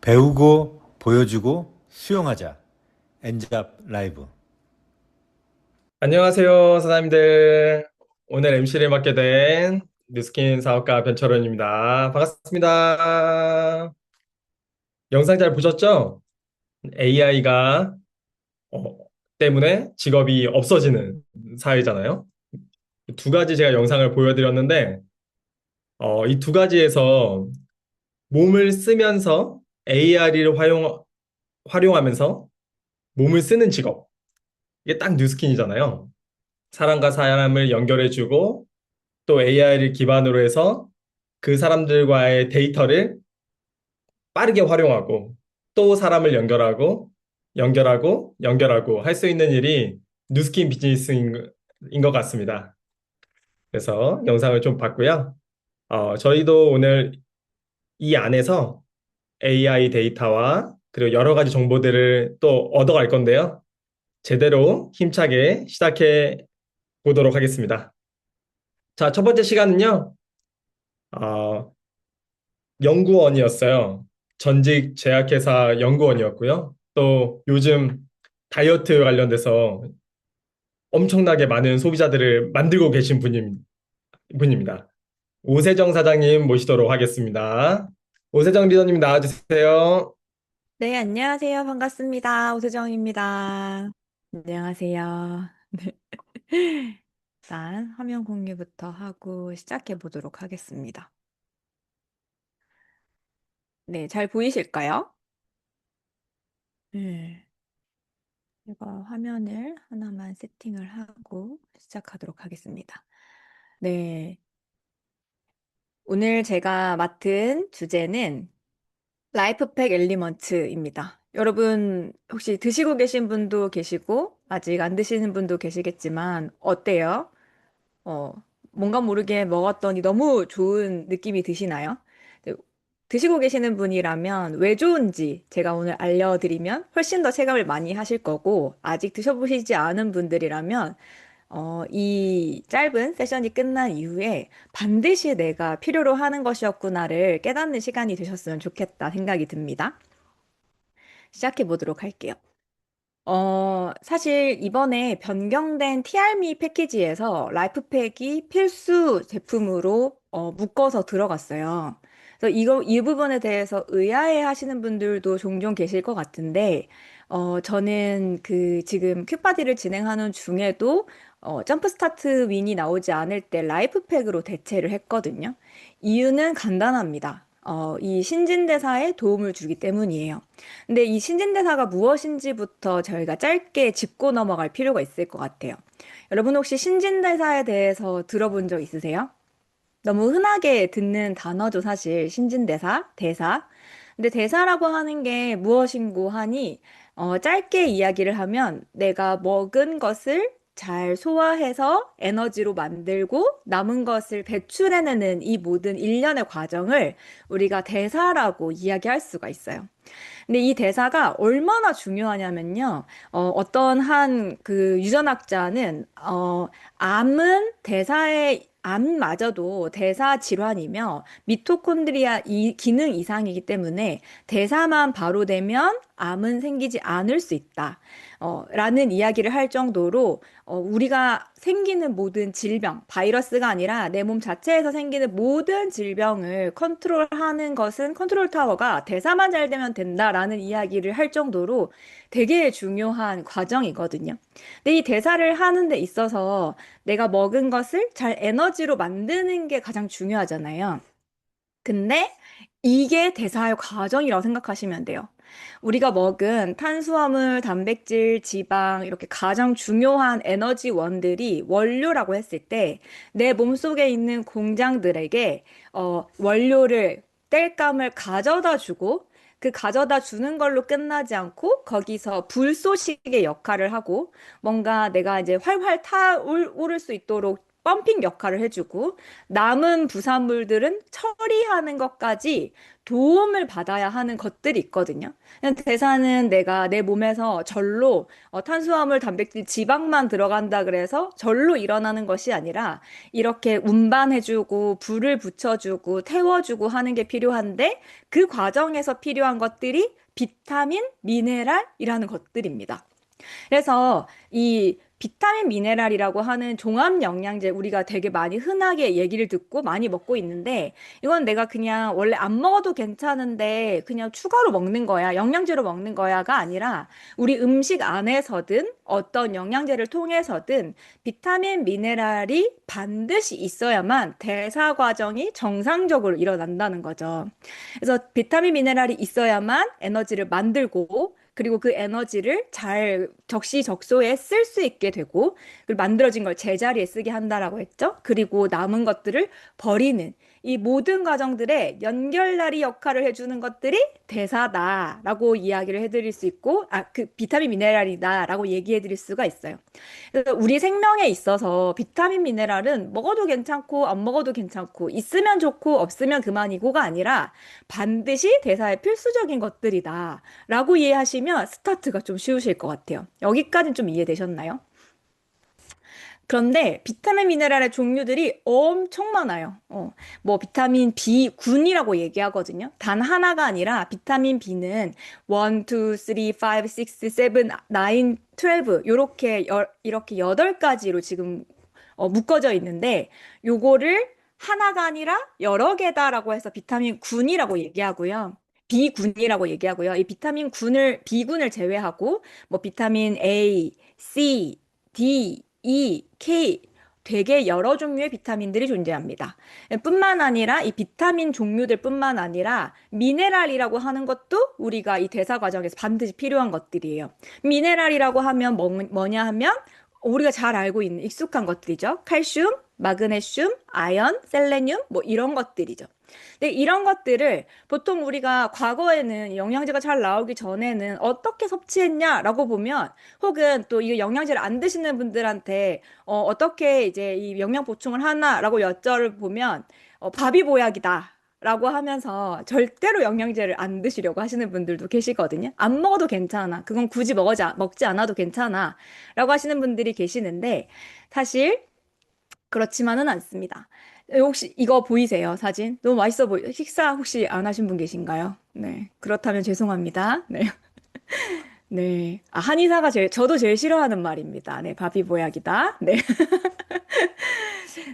배우고 보여주고 수용하자. 엔잡 라이브. 안녕하세요, 사장님들. 오늘 MC를 맡게 된 뉴스킨 사업가 변철원입니다. 반갑습니다. 영상 잘 보셨죠? AI가 때문에 직업이 없어지는 사회잖아요. 두 가지 제가 영상을 보여드렸는데, 이 두 가지에서 몸을 쓰면서 AI를 활용하면서 몸을 쓰는 직업. 이게 딱 뉴스킨이잖아요. 사람과 사람을 연결해주고 또 AI를 기반으로 해서 그 사람들과의 데이터를 빠르게 활용하고 또 사람을 연결하고 할 수 있는 일이 뉴스킨 비즈니스인 것 같습니다. 그래서 영상을 좀 봤고요. 저희도 오늘 이 안에서 AI 데이터와 그리고 여러 가지 정보들을 또 얻어갈 건데요. 제대로 힘차게 시작해 보도록 하겠습니다. 자, 첫 번째 시간은요. 어, 연구원이었어요. 전직 제약회사 연구원이었고요. 또 요즘 다이어트 관련돼서 엄청나게 많은 소비자들을 만들고 계신 분입니다. 오세정 사장님 모시도록 하겠습니다. 오세정 리더님 나와주세요. 네, 안녕하세요. 반갑습니다. 오세정입니다. 안녕하세요. 네. 일단 화면 공유부터 하고 시작해 보도록 하겠습니다. 네, 잘 보이실까요? 네. 제가 화면을 하나만 세팅을 하고 시작하도록 하겠습니다. 네. 오늘 제가 맡은 주제는 라이프팩 엘리먼트입니다. 여러분, 혹시 드시고 계신 분도 계시고, 아직 안 드시는 분도 계시겠지만, 어때요? 어, 뭔가 모르게 먹었더니 너무 좋은 느낌이 드시나요? 네, 드시고 계시는 분이라면 왜 좋은지 제가 오늘 알려드리면 훨씬 더 체감을 많이 하실 거고, 아직 드셔보시지 않은 분들이라면 이 짧은 세션이 끝난 이후에 반드시 내가 필요로 하는 것이었구나를 깨닫는 시간이 되셨으면 좋겠다 생각이 듭니다. 시작해 보도록 할게요. 사실 이번에 변경된 TRME 패키지에서 라이프팩이 필수 제품으로 묶어서 들어갔어요. 그래서 이 부분에 대해서 의아해 하시는 분들도 종종 계실 것 같은데, 저는 그 지금 큐파디를 진행하는 중에도 점프스타트 윈이 나오지 않을 때 라이프팩으로 대체를 했거든요. 이유는 간단합니다. 이 신진대사에 도움을 주기 때문이에요. 근데 이 신진대사가 무엇인지부터 저희가 짧게 짚고 넘어갈 필요가 있을 것 같아요. 여러분 혹시 신진대사에 대해서 들어본 적 있으세요? 너무 흔하게 듣는 단어죠, 사실. 신진대사, 대사. 근데 대사라고 하는 게 무엇인고 하니, 짧게 이야기를 하면 내가 먹은 것을 잘 소화해서 에너지로 만들고 남은 것을 배출해내는 이 모든 일련의 과정을 우리가 대사라고 이야기할 수가 있어요. 근데 이 대사가 얼마나 중요하냐면요. 어떤 한 그 유전학자는, 암은 암마저도 대사 질환이며 미토콘드리아 기능 이상이기 때문에 대사만 바로 되면 암은 생기지 않을 수 있다. 라는 이야기를 할 정도로 우리가 생기는 모든 질병, 바이러스가 아니라 내 몸 자체에서 생기는 모든 질병을 컨트롤하는 것은 컨트롤 타워가 대사만 잘 되면 된다라는 이야기를 할 정도로 되게 중요한 과정이거든요. 근데 이 대사를 하는 데 있어서 내가 먹은 것을 잘 에너지로 만드는 게 가장 중요하잖아요. 근데 이게 대사의 과정이라고 생각하시면 돼요. 우리가 먹은 탄수화물, 단백질, 지방, 이렇게 가장 중요한 에너지원들이 원료라고 했을 때, 내 몸속에 있는 공장들에게, 원료를, 땔감을 가져다 주고, 그 가져다 주는 걸로 끝나지 않고, 거기서 불쏘시개 역할을 하고, 뭔가 내가 이제 활활 타오를 수 있도록 펌핑 역할을 해주고 남은 부산물들은 처리하는 것까지 도움을 받아야 하는 것들이 있거든요. 그냥 대사는 내가 내 몸에서 절로 탄수화물, 단백질, 지방만 들어간다 그래서 절로 일어나는 것이 아니라 이렇게 운반해주고 불을 붙여주고 태워주고 하는 게 필요한데 그 과정에서 필요한 것들이 비타민, 미네랄이라는 것들입니다. 그래서 이 비타민 미네랄이라고 하는 종합 영양제 우리가 되게 많이 흔하게 얘기를 듣고 많이 먹고 있는데 이건 내가 그냥 원래 안 먹어도 괜찮은데 그냥 추가로 먹는 거야, 영양제로 먹는 거야가 아니라 우리 음식 안에서든 어떤 영양제를 통해서든 비타민 미네랄이 반드시 있어야만 대사 과정이 정상적으로 일어난다는 거죠. 그래서 비타민 미네랄이 있어야만 에너지를 만들고 그리고 그 에너지를 잘 적시적소에 쓸 수 있게 되고, 그리고 만들어진 걸 제자리에 쓰게 한다라고 했죠. 그리고 남은 것들을 버리는 이 모든 과정들의 연결다리 역할을 해주는 것들이 대사다라고 이야기를 해드릴 수 있고, 그 비타민 미네랄이다라고 얘기해드릴 수가 있어요. 그래서 우리 생명에 있어서 비타민 미네랄은 먹어도 괜찮고 안 먹어도 괜찮고 있으면 좋고 없으면 그만이고가 아니라 반드시 대사에 필수적인 것들이다 라고 이해하시면 스타트가 좀 쉬우실 것 같아요. 여기까지는 좀 이해되셨나요? 그런데 비타민 미네랄의 종류들이 엄청 많아요. 뭐 비타민 B군이라고 얘기하거든요. 단 하나가 아니라 비타민 B는 1, 2, 3, 5, 6, 7, 9, 12 이렇게 8가지로 지금 묶어져 있는데 요거를 하나가 아니라 여러 개다라고 해서 비타민 군이라고 얘기하고요. B군이라고 얘기하고요. 이 B군을 제외하고 뭐 비타민 A, C, D, E, K 되게 여러 종류의 비타민들이 존재합니다. 뿐만 아니라 이 비타민 종류들 뿐만 아니라 미네랄이라고 하는 것도 우리가 이 대사 과정에서 반드시 필요한 것들이에요. 미네랄이라고 하면 뭐냐 하면 우리가 잘 알고 있는 익숙한 것들이죠. 칼슘, 마그네슘, 아연, 셀레늄 뭐 이런 것들이죠. 근데 이런 것들을 보통 우리가 과거에는 영양제가 잘 나오기 전에는 어떻게 섭취했냐라고 보면 혹은 또 이 영양제를 안 드시는 분들한테 어떻게 이제 이 영양 보충을 하나라고 여쭤보면 바비보약이다. 라고 하면서 절대로 영양제를 안 드시려고 하시는 분들도 계시거든요. 안 먹어도 괜찮아. 그건 굳이 먹지 않아도 괜찮아. 라고 하시는 분들이 계시는데 사실 그렇지만은 않습니다. 혹시 이거 보이세요? 사진? 너무 맛있어 식사 혹시 안 하신 분 계신가요? 네. 그렇다면 죄송합니다. 네. 네. 한의사가 저도 제일 싫어하는 말입니다. 네. 밥이 보약이다. 네.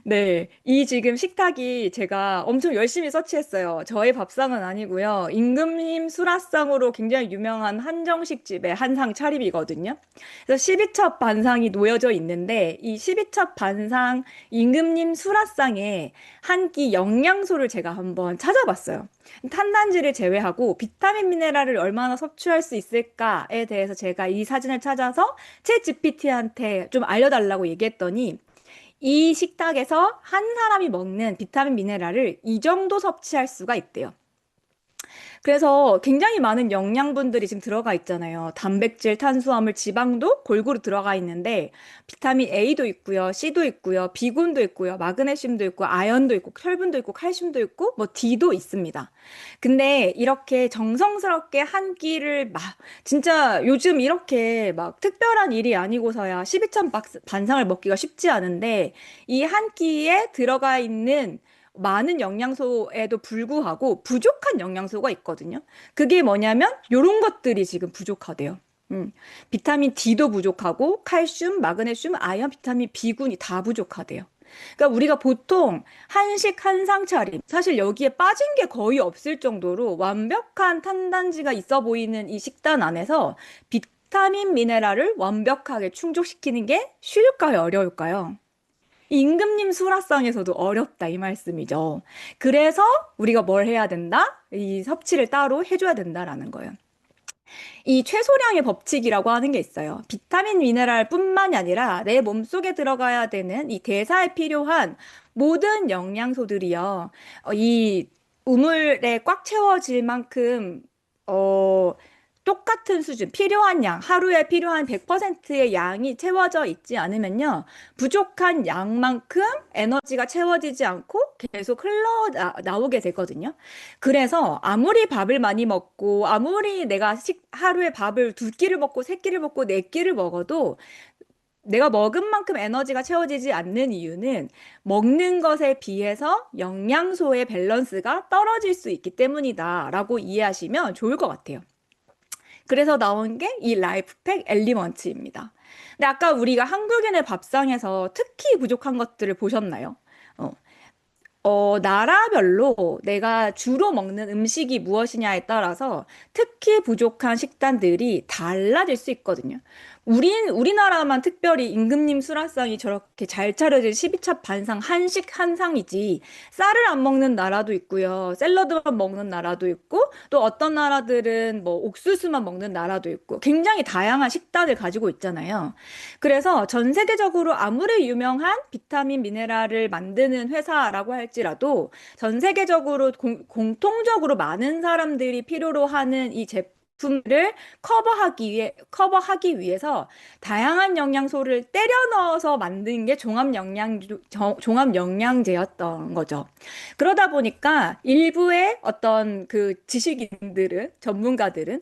네, 이 지금 식탁이 제가 엄청 열심히 서치했어요. 저의 밥상은 아니고요. 임금님 수라상으로 굉장히 유명한 한정식 집의 한상 차림이거든요. 그래서 12첩 반상이 놓여져 있는데 이 12첩 반상 임금님 수라상에 한 끼 영양소를 제가 한번 찾아봤어요. 탄단지를 제외하고 비타민 미네랄을 얼마나 섭취할 수 있을까에 대해서 제가 이 사진을 찾아서 챗 GPT한테 좀 알려달라고 얘기했더니 이 식탁에서 한 사람이 먹는 비타민 미네랄을 이 정도 섭취할 수가 있대요. 그래서 굉장히 많은 영양분들이 지금 들어가 있잖아요. 단백질, 탄수화물, 지방도 골고루 들어가 있는데 비타민 A도 있고요, C도 있고요, B군도 있고요, 마그네슘도 있고, 아연도 있고, 철분도 있고, 칼슘도 있고, 뭐 D도 있습니다. 근데 이렇게 정성스럽게 한 끼를 진짜 요즘 이렇게 막 특별한 일이 아니고서야 12천 반상을 먹기가 쉽지 않은데 이 한 끼에 들어가 있는 많은 영양소에도 불구하고 부족한 영양소가 있거든요. 그게 뭐냐면 요런 것들이 지금 부족하대요. 비타민 D도 부족하고 칼슘, 마그네슘, 아연, 비타민 B군이 다 부족하대요. 그러니까 우리가 보통 한식 한상 차림, 사실 여기에 빠진 게 거의 없을 정도로 완벽한 탄단지가 있어 보이는 이 식단 안에서 비타민 미네랄을 완벽하게 충족시키는 게 쉬울까요, 어려울까요? 임금님 수라상에서도 어렵다 이 말씀이죠. 그래서 우리가 뭘 해야 된다? 이 섭취를 따로 해줘야 된다라는 거예요. 이 최소량의 법칙이라고 하는 게 있어요. 비타민 미네랄뿐만이 아니라 내 몸속에 들어가야 되는 이 대사에 필요한 모든 영양소들이요. 이 우물에 꽉 채워질 만큼 어, 똑같은 수준, 필요한 양, 하루에 필요한 100%의 양이 채워져 있지 않으면요, 부족한 양만큼 에너지가 채워지지 않고 계속 나오게 되거든요. 그래서 아무리 밥을 많이 먹고, 아무리 내가 하루에 밥을 두 끼를 먹고, 세 끼를 먹고, 네 끼를 먹어도 내가 먹은 만큼 에너지가 채워지지 않는 이유는 먹는 것에 비해서 영양소의 밸런스가 떨어질 수 있기 때문이다라고 이해하시면 좋을 것 같아요. 그래서 나온 게 이 라이프팩 엘리먼츠입니다. 근데 아까 우리가 한국인의 밥상에서 특히 부족한 것들을 보셨나요? 어, 나라별로 내가 주로 먹는 음식이 무엇이냐에 따라서 특히 부족한 식단들이 달라질 수 있거든요. 우리나라만 특별히 임금님 수라상이 저렇게 잘 차려진 12첩 반상 한식 한상이지, 쌀을 안 먹는 나라도 있고요. 샐러드만 먹는 나라도 있고, 또 어떤 나라들은 뭐 옥수수만 먹는 나라도 있고, 굉장히 다양한 식단을 가지고 있잖아요. 그래서 전 세계적으로 아무리 유명한 비타민 미네랄을 만드는 회사라고 할지라도 전 세계적으로 공통적으로 많은 사람들이 필요로 하는 이 제품을 커버하기 위해서 다양한 영양소를 때려 넣어서 만든 게 종합 영양제였던 거죠. 그러다 보니까 일부의 어떤 그 지식인들은, 전문가들은,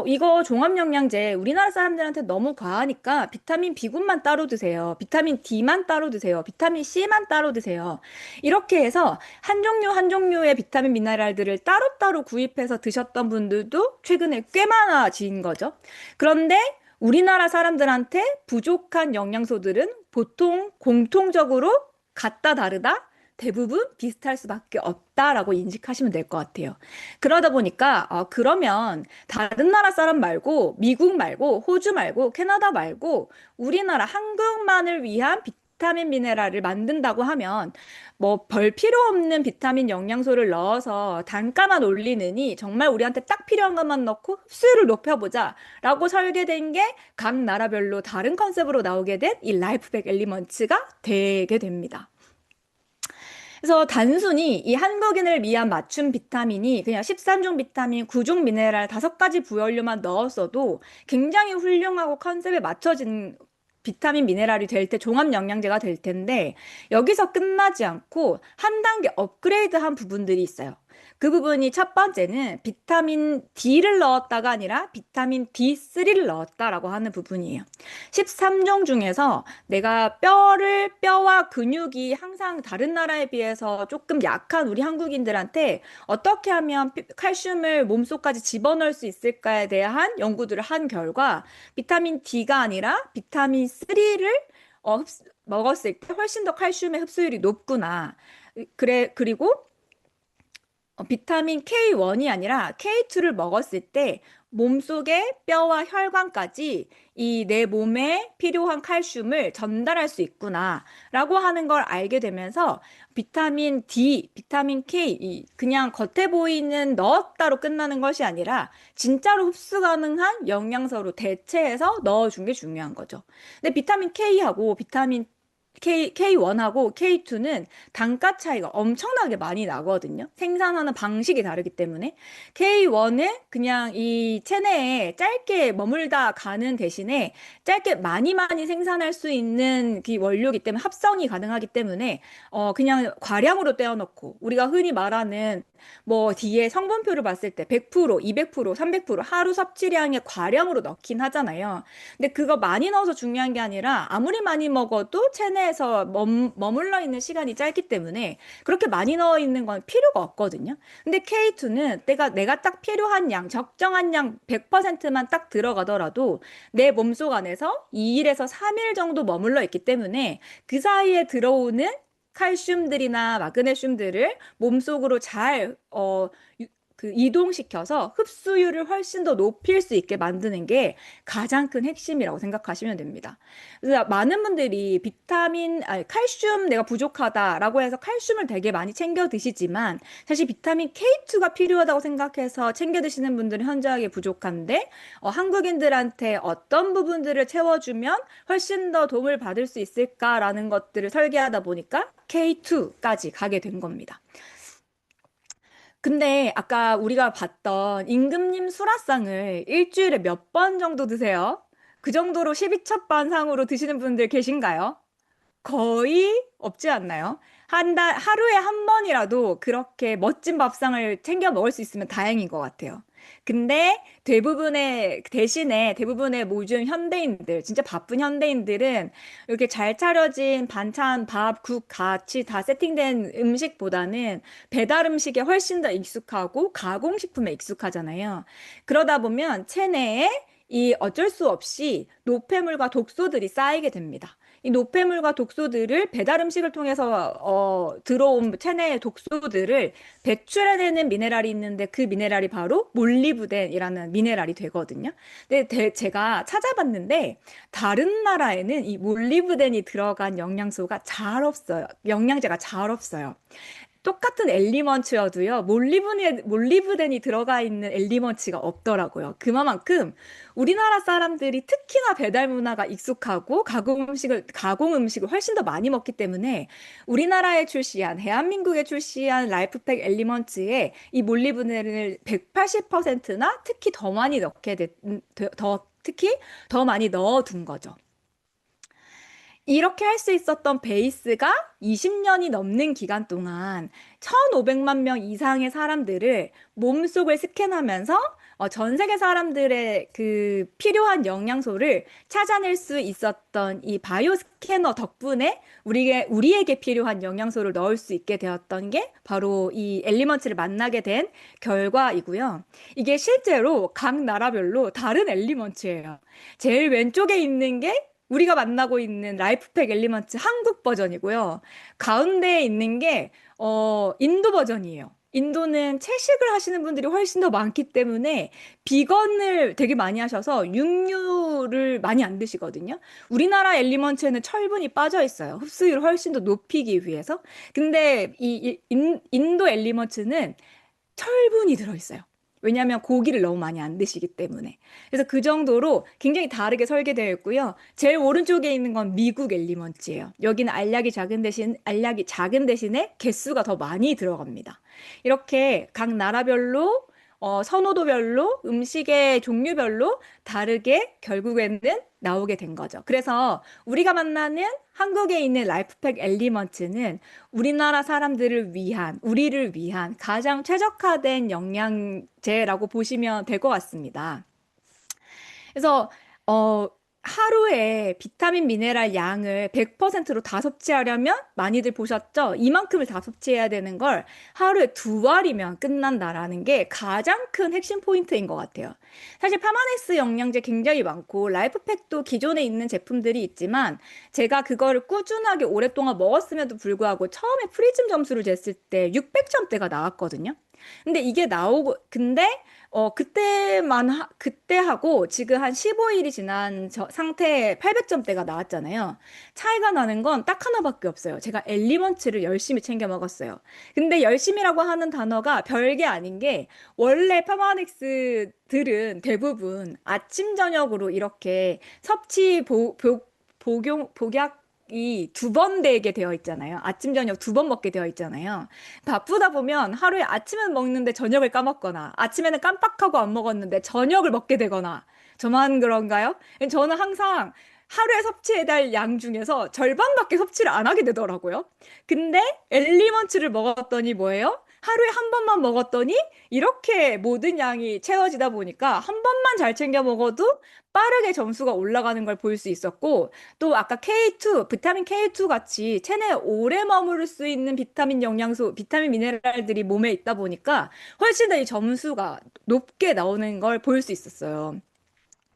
이거 종합영양제 우리나라 사람들한테 너무 과하니까 비타민 B군만 따로 드세요. 비타민 D만 따로 드세요. 비타민 C만 따로 드세요. 이렇게 해서 한 종류 한 종류의 비타민 미네랄들을 따로따로 구입해서 드셨던 분들도 최근에 꽤 많아진 거죠. 그런데 우리나라 사람들한테 부족한 영양소들은 보통 공통적으로 같다 다르다 대부분 비슷할 수밖에 없다라고 인식하시면 될 것 같아요. 그러다 보니까 그러면 다른 나라 사람 말고 미국 말고 호주 말고 캐나다 말고 우리나라 한국만을 위한 비타민 미네랄을 만든다고 하면 뭐 별 필요 없는 비타민 영양소를 넣어서 단가만 올리느니 정말 우리한테 딱 필요한 것만 넣고 흡수율을 높여보자라고 설계된 게 각 나라별로 다른 컨셉으로 나오게 된 이 라이프백 엘리먼츠가 되게 됩니다. 그래서 단순히 이 한국인을 위한 맞춤 비타민이 그냥 13종 비타민, 9종 미네랄 5가지 부연료만 넣었어도 굉장히 훌륭하고 컨셉에 맞춰진 비타민 미네랄이 될 때 종합 영양제가 될 텐데, 여기서 끝나지 않고 한 단계 업그레이드한 부분들이 있어요. 그 부분이 첫 번째는 비타민 D를 넣었다가 아니라 비타민 D3를 넣었다라고 하는 부분이에요. 13종 중에서 내가 뼈와 근육이 항상 다른 나라에 비해서 조금 약한 우리 한국인들한테 어떻게 하면 칼슘을 몸속까지 집어넣을 수 있을까에 대한 연구들을 한 결과 비타민 D가 아니라 비타민 3를 먹었을 때 훨씬 더 칼슘의 흡수율이 높구나. 그리고 비타민 K1이 아니라 K2를 먹었을 때 몸속의 뼈와 혈관까지 이 내 몸에 필요한 칼슘을 전달할 수 있구나라고 하는 걸 알게 되면서 비타민 D, 비타민 K, 그냥 겉에 보이는 넣었다로 끝나는 것이 아니라 진짜로 흡수 가능한 영양소로 대체해서 넣어준 게 중요한 거죠. 근데 비타민 K하고 비타민 K1하고 K2는 단가 차이가 엄청나게 많이 나거든요. 생산하는 방식이 다르기 때문에. K1은 그냥 이 체내에 짧게 머물다 가는 대신에 짧게 많이 생산할 수 있는 그 원료이기 때문에 합성이 가능하기 때문에 그냥 과량으로 떼어놓고 우리가 흔히 말하는 뭐 뒤에 성분표를 봤을 때 100%, 200%, 300% 하루 섭취량의 과량으로 넣긴 하잖아요. 근데 그거 많이 넣어서 중요한 게 아니라 아무리 많이 먹어도 체내에서 머물러 있는 시간이 짧기 때문에 그렇게 많이 넣어 있는 건 필요가 없거든요. 근데 K2는 내가 딱 필요한 양, 적정한 양 100%만 딱 들어가더라도 내 몸속 안에서 2일에서 3일 정도 머물러 있기 때문에 그 사이에 들어오는 칼슘들이나 마그네슘들을 몸속으로 잘 이동시켜서 흡수율을 훨씬 더 높일 수 있게 만드는 게 가장 큰 핵심이라고 생각하시면 됩니다. 그래서 많은 분들이 칼슘 내가 부족하다라고 해서 칼슘을 되게 많이 챙겨 드시지만 사실 비타민 K2가 필요하다고 생각해서 챙겨 드시는 분들은 현저하게 부족한데 한국인들한테 어떤 부분들을 채워주면 훨씬 더 도움을 받을 수 있을까라는 것들을 설계하다 보니까 K2까지 가게 된 겁니다. 근데 아까 우리가 봤던 임금님 수라상을 일주일에 몇 번 정도 드세요? 그 정도로 12첩반상으로 드시는 분들 계신가요? 거의 없지 않나요? 하루에 한 번이라도 그렇게 멋진 밥상을 챙겨 먹을 수 있으면 다행인 것 같아요. 근데 대신에 대부분의 요즘 현대인들, 진짜 바쁜 현대인들은 이렇게 잘 차려진 반찬, 밥, 국 같이 다 세팅된 음식보다는 배달 음식에 훨씬 더 익숙하고 가공식품에 익숙하잖아요. 그러다 보면 체내에 이 어쩔 수 없이 노폐물과 독소들이 쌓이게 됩니다. 이 노폐물과 독소들을 배달 음식을 통해서 들어온 체내의 독소들을 배출해내는 미네랄이 있는데 그 미네랄이 바로 몰리브덴이라는 미네랄이 되거든요. 근데 제가 찾아봤는데 다른 나라에는 이 몰리브덴이 들어간 영양소가 잘 없어요. 영양제가 잘 없어요. 똑같은 엘리먼츠여도요, 몰리브덴이 들어가 있는 엘리먼츠가 없더라고요. 그만큼 우리나라 사람들이 특히나 배달 문화가 익숙하고 가공 음식을 훨씬 더 많이 먹기 때문에 우리나라에 출시한, 대한민국에 출시한 라이프팩 엘리먼츠에 이 몰리브덴을 180%나 특히 더 많이 특히 더 많이 넣어둔 거죠. 이렇게 할 수 있었던 베이스가 20년이 넘는 기간 동안 1,500만 명 이상의 사람들을 몸속을 스캔하면서 전 세계 사람들의 그 필요한 영양소를 찾아낼 수 있었던 이 바이오 스캐너 덕분에 우리에게 필요한 영양소를 넣을 수 있게 되었던 게 바로 이 엘리먼트를 만나게 된 결과이고요. 이게 실제로 각 나라별로 다른 엘리먼트예요. 제일 왼쪽에 있는 게 우리가 만나고 있는 라이프팩 엘리먼트 한국 버전이고요. 가운데에 있는 게, 인도 버전이에요. 인도는 채식을 하시는 분들이 훨씬 더 많기 때문에 비건을 되게 많이 하셔서 육류를 많이 안 드시거든요. 우리나라 엘리먼트에는 철분이 빠져 있어요. 흡수율을 훨씬 더 높이기 위해서. 근데 인도 엘리먼트는 철분이 들어있어요. 왜냐하면 고기를 너무 많이 안 드시기 때문에. 그래서 그 정도로 굉장히 다르게 설계되어 있고요. 제일 오른쪽에 있는 건 미국 엘리먼츠예요. 여기는 알약이 작은 대신에 개수가 더 많이 들어갑니다. 이렇게 각 나라별로 선호도별로 음식의 종류별로 다르게 결국에는 나오게 된 거죠. 그래서 우리가 만나는 한국에 있는 라이프팩 엘리먼츠는 우리나라 우리를 위한 가장 최적화된 영양제라고 보시면 될 것 같습니다. 그래서 어 하루에 비타민 미네랄 양을 100%로 다 섭취하려면 많이들 보셨죠? 이만큼을 다 섭취해야 되는 걸 하루에 2알이면 끝난다라는 게 가장 큰 핵심 포인트인 것 같아요. 사실 파마넥스 영양제 굉장히 많고 라이프팩도 기존에 있는 제품들이 있지만 제가 그거를 꾸준하게 오랫동안 먹었음에도 불구하고 처음에 프리즘 점수를 쟀을 때 600점대가 나왔거든요. 근데 그때 하고 지금 한 15일이 지난 상태에 800점대가 나왔잖아요. 차이가 나는 건 딱 하나밖에 없어요. 제가 엘리먼츠를 열심히 챙겨 먹었어요. 근데 열심히라고 하는 단어가 별게 아닌 게 원래 파마닉스들은 대부분 아침, 저녁으로 이렇게 복약이 2번 되게 되어 있잖아요. 아침, 저녁 2번 먹게 되어 있잖아요. 바쁘다 보면 하루에 아침은 먹는데 저녁을 까먹거나 아침에는 깜빡하고 안 먹었는데 저녁을 먹게 되거나 저만 그런가요? 저는 항상 하루에 섭취해야 될 양 중에서 절반밖에 섭취를 안 하게 되더라고요. 근데 엘리먼츠를 먹었더니 뭐예요? 하루에 한 번만 먹었더니 이렇게 모든 양이 채워지다 보니까 한 번만 잘 챙겨 먹어도 빠르게 점수가 올라가는 걸 볼 수 있었고 또 아까 비타민 K2 같이 체내에 오래 머무를 수 있는 비타민 미네랄들이 몸에 있다 보니까 훨씬 더 이 점수가 높게 나오는 걸 볼 수 있었어요.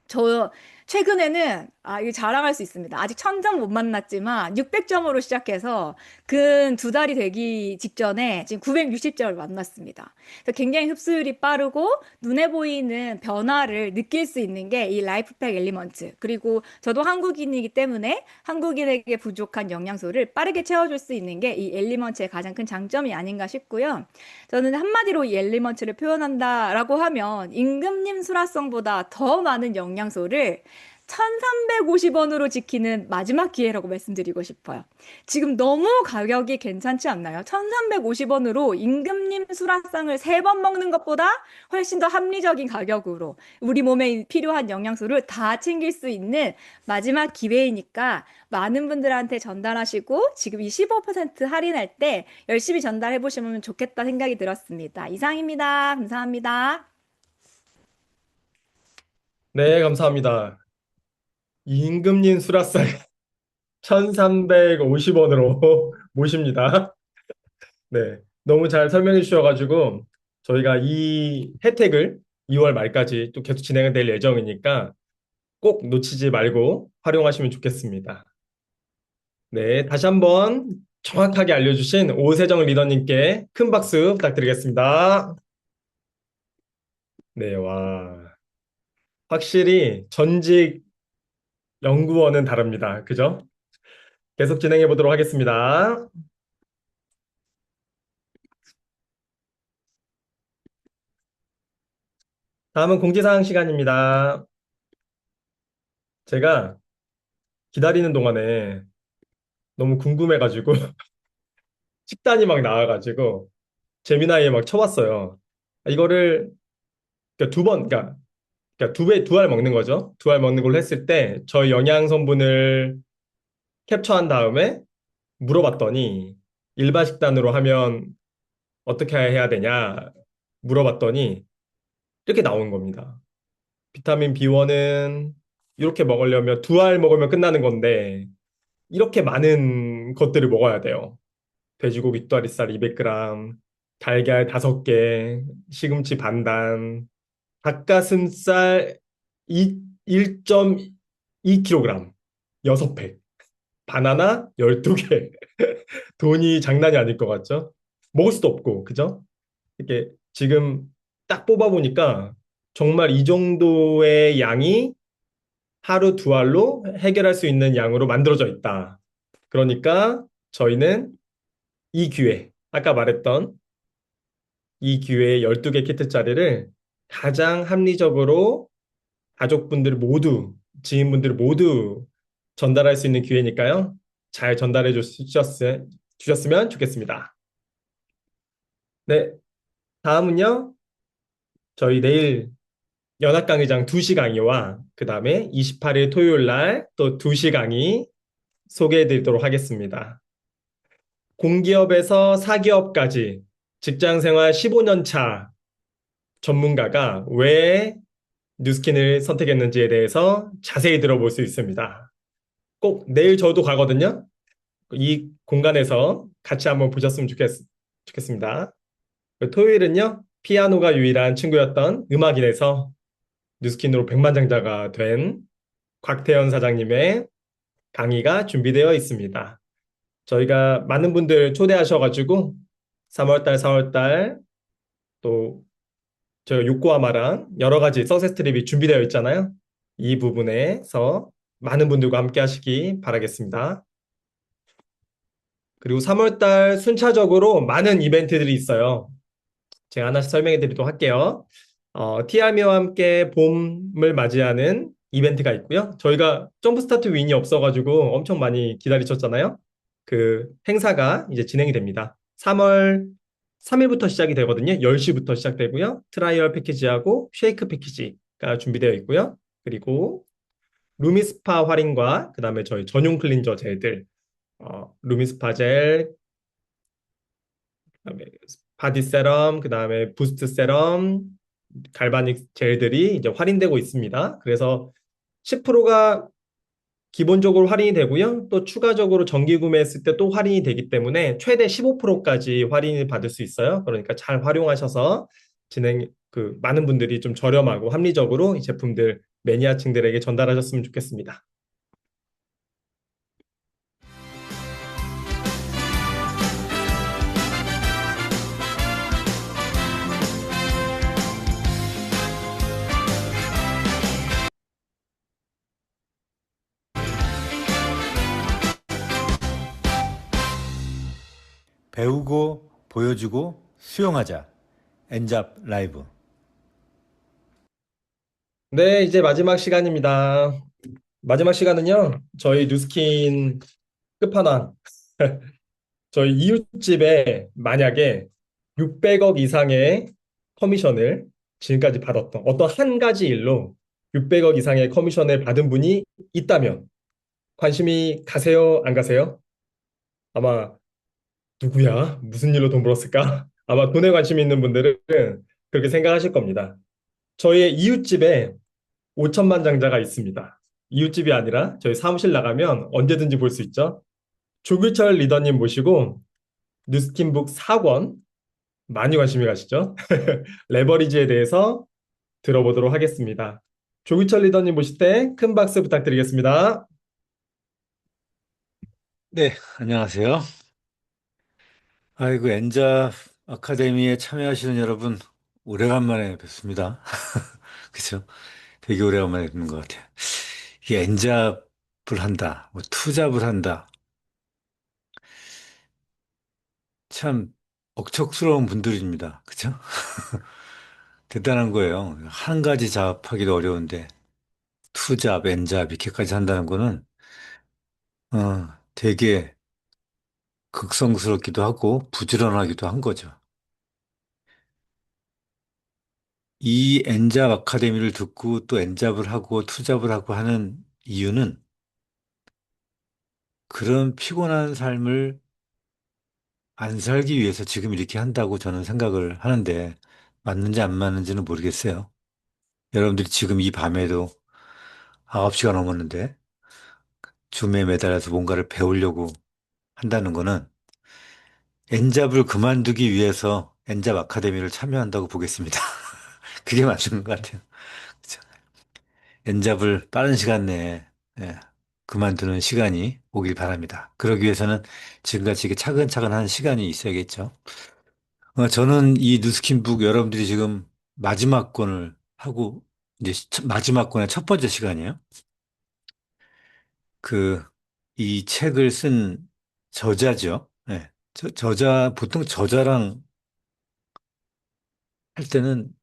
저 최근에는 이거 자랑할 수 있습니다. 아직 1,000점 못 만났지만 600점으로 시작해서 근 2달이 되기 직전에 지금 960점을 만났습니다. 그래서 굉장히 흡수율이 빠르고 눈에 보이는 변화를 느낄 수 있는 게 이 라이프팩 엘리먼트. 그리고 저도 한국인이기 때문에 한국인에게 부족한 영양소를 빠르게 채워줄 수 있는 게 이 엘리먼트의 가장 큰 장점이 아닌가 싶고요. 저는 한마디로 이 엘리먼트를 표현한다라고 하면 임금님 수라성보다 더 많은 영양소를 1350원으로 지키는 마지막 기회라고 말씀드리고 싶어요. 지금 너무 가격이 괜찮지 않나요? 1350원으로 임금님 수라상을 3번 먹는 것보다 훨씬 더 합리적인 가격으로 우리 몸에 필요한 영양소를 다 챙길 수 있는 마지막 기회이니까 많은 분들한테 전달하시고 지금 이 15% 할인할 때 열심히 전달해 보시면 좋겠다 생각이 들었습니다. 이상입니다. 감사합니다. 네, 감사합니다. 임금님 수라상 1350원으로 모십니다. 네, 너무 잘 설명해 주셔가지고 저희가 이 혜택을 2월 말까지 또 계속 진행될 예정이니까 꼭 놓치지 말고 활용하시면 좋겠습니다. 네, 다시 한번 정확하게 알려주신 오세정 리더님께 큰 박수 부탁드리겠습니다. 네, 와. 확실히 전직 연구원은 다릅니다. 그죠? 계속 진행해 보도록 하겠습니다. 다음은 공지사항 시간입니다. 제가 기다리는 동안에 너무 궁금해가지고 식단이 막 나와가지고 재미나이에 막 쳐봤어요. 이거를 그러니까 그러니까 두 알 먹는 거죠. 두 알 먹는 걸로 했을 때 저희 영양 성분을 캡처한 다음에 물어봤더니 일반 식단으로 하면 어떻게 해야 되냐 물어봤더니 이렇게 나온 겁니다. 비타민 B1은 이렇게 먹으려면 두 알 먹으면 끝나는 건데 이렇게 많은 것들을 먹어야 돼요. 돼지고기 뒷다리살 200g, 달걀 5개, 시금치 반단, 닭가슴살 1.2kg, 6팩, 바나나 12개. 돈이 장난이 아닐 것 같죠? 먹을 수도 없고, 그죠? 이렇게 지금 딱 뽑아보니까 정말 이 정도의 양이 하루 두 알로 해결할 수 있는 양으로 만들어져 있다. 그러니까 저희는 이 기회, 아까 말했던 이 기회에 12개 키트짜리를 가장 합리적으로 가족분들 모두, 지인분들 모두 전달할 수 있는 기회니까요. 잘 전달해 주셨으면 좋겠습니다. 네, 다음은요. 저희 내일 연합 강의장 2시 강의와 그 다음에 28일 토요일 날 또 2시 강의 소개해 드리도록 하겠습니다. 공기업에서 사기업까지 직장 생활 15년 차 전문가가 왜 뉴스킨을 선택했는지에 대해서 자세히 들어볼 수 있습니다. 꼭 내일 저도 가거든요. 이 공간에서 같이 한번 보셨으면 좋겠습니다. 토요일은요, 피아노가 유일한 친구였던 음악인에서 뉴스킨으로 백만장자가 된 곽태현 사장님의 강의가 준비되어 있습니다. 저희가 많은 분들 초대하셔가지고 3월달, 4월달 또 저희가 요코하마랑 여러 가지 석세스 트립이 준비되어 있잖아요. 이 부분에서 많은 분들과 함께 하시기 바라겠습니다. 그리고 3월달 순차적으로 많은 이벤트들이 있어요. 제가 하나씩 설명해 드리도록 할게요. TRM와 함께 봄을 맞이하는 이벤트가 있고요. 저희가 점프스타트 윈이 없어가지고 엄청 많이 기다리셨잖아요. 그 행사가 이제 진행이 됩니다. 3월 3일부터 시작이 되거든요. 10시부터 시작되고요. 트라이얼 패키지하고 쉐이크 패키지가 준비되어 있고요. 그리고 루미스파 할인과 그 다음에 저희 전용 클린저 젤들, 루미스파 젤, 그다음에 바디 세럼, 그 다음에 부스트 세럼, 갈바닉 젤들이 이제 할인되고 있습니다. 그래서 10%가 기본적으로 할인이 되고요. 또 추가적으로 정기 구매했을 때 또 할인이 되기 때문에 최대 15%까지 할인을 받을 수 있어요. 그러니까 잘 활용하셔서 많은 분들이 좀 저렴하고 합리적으로 이 제품들 매니아층들에게 전달하셨으면 좋겠습니다. 배우고 보여주고 수용하자. 엔잡 라이브. 네, 이제 마지막 시간입니다. 마지막 시간은요, 저희 뉴스킨 끝판왕. 저희 이웃집에 만약에 600억 이상의 커미션을 지금까지 받았던 어떤 한 가지 일로 600억 이상의 커미션을 받은 분이 있다면 관심이 가세요? 안 가세요? 아마 누구야? 무슨 일로 돈 벌었을까? 아마 돈에 관심 있는 분들은 그렇게 생각하실 겁니다. 저희의 이웃집에 5천만 장자가 있습니다. 이웃집이 아니라 저희 사무실 나가면 언제든지 볼 수 있죠. 조규철 리더님 모시고 뉴스킨북 4권 많이 관심이 가시죠? 레버리지에 대해서 들어보도록 하겠습니다. 조규철 리더님 모실 때 큰 박수 부탁드리겠습니다. 네, 안녕하세요. 아이고, 엔잡 아카데미에 참여하시는 여러분, 오래간만에 뵙습니다. 그죠? 되게 오래간만에 뵙는 것 같아요. 이게 엔잡을 한다, 뭐 투잡을 한다. 참 억척스러운 분들입니다. 그죠? 대단한 거예요. 한 가지 잡하기도 어려운데, 투잡, 엔잡, 이렇게까지 한다는 거는, 되게 극성스럽기도 하고, 부지런하기도 한 거죠. 이 엔잡 아카데미를 듣고 또 엔잡을 하고 투잡을 하고 하는 이유는 그런 피곤한 삶을 안 살기 위해서 지금 이렇게 한다고 저는 생각을 하는데 맞는지 안 맞는지는 모르겠어요. 여러분들이 지금 이 밤에도 9시가 넘었는데 줌에 매달려서 뭔가를 배우려고 한다는 거는 엔잡을 그만두기 위해서 엔잡 아카데미를 참여한다고 보겠습니다. 그게 맞는 것 같아요. 그쵸? 엔잡을 빠른 시간 내에 예, 그만두는 시간이 오길 바랍니다. 그러기 위해서는 지금같이 이렇게 차근차근 한 시간이 있어야겠죠. 저는 이 뉴스킨북 여러분들이 지금 마지막 권을 하고 이제 마지막 권의 첫 번째 시간이에요. 그 이 책을 쓴 저자죠. 예. 저자 보통 저자랑 할 때는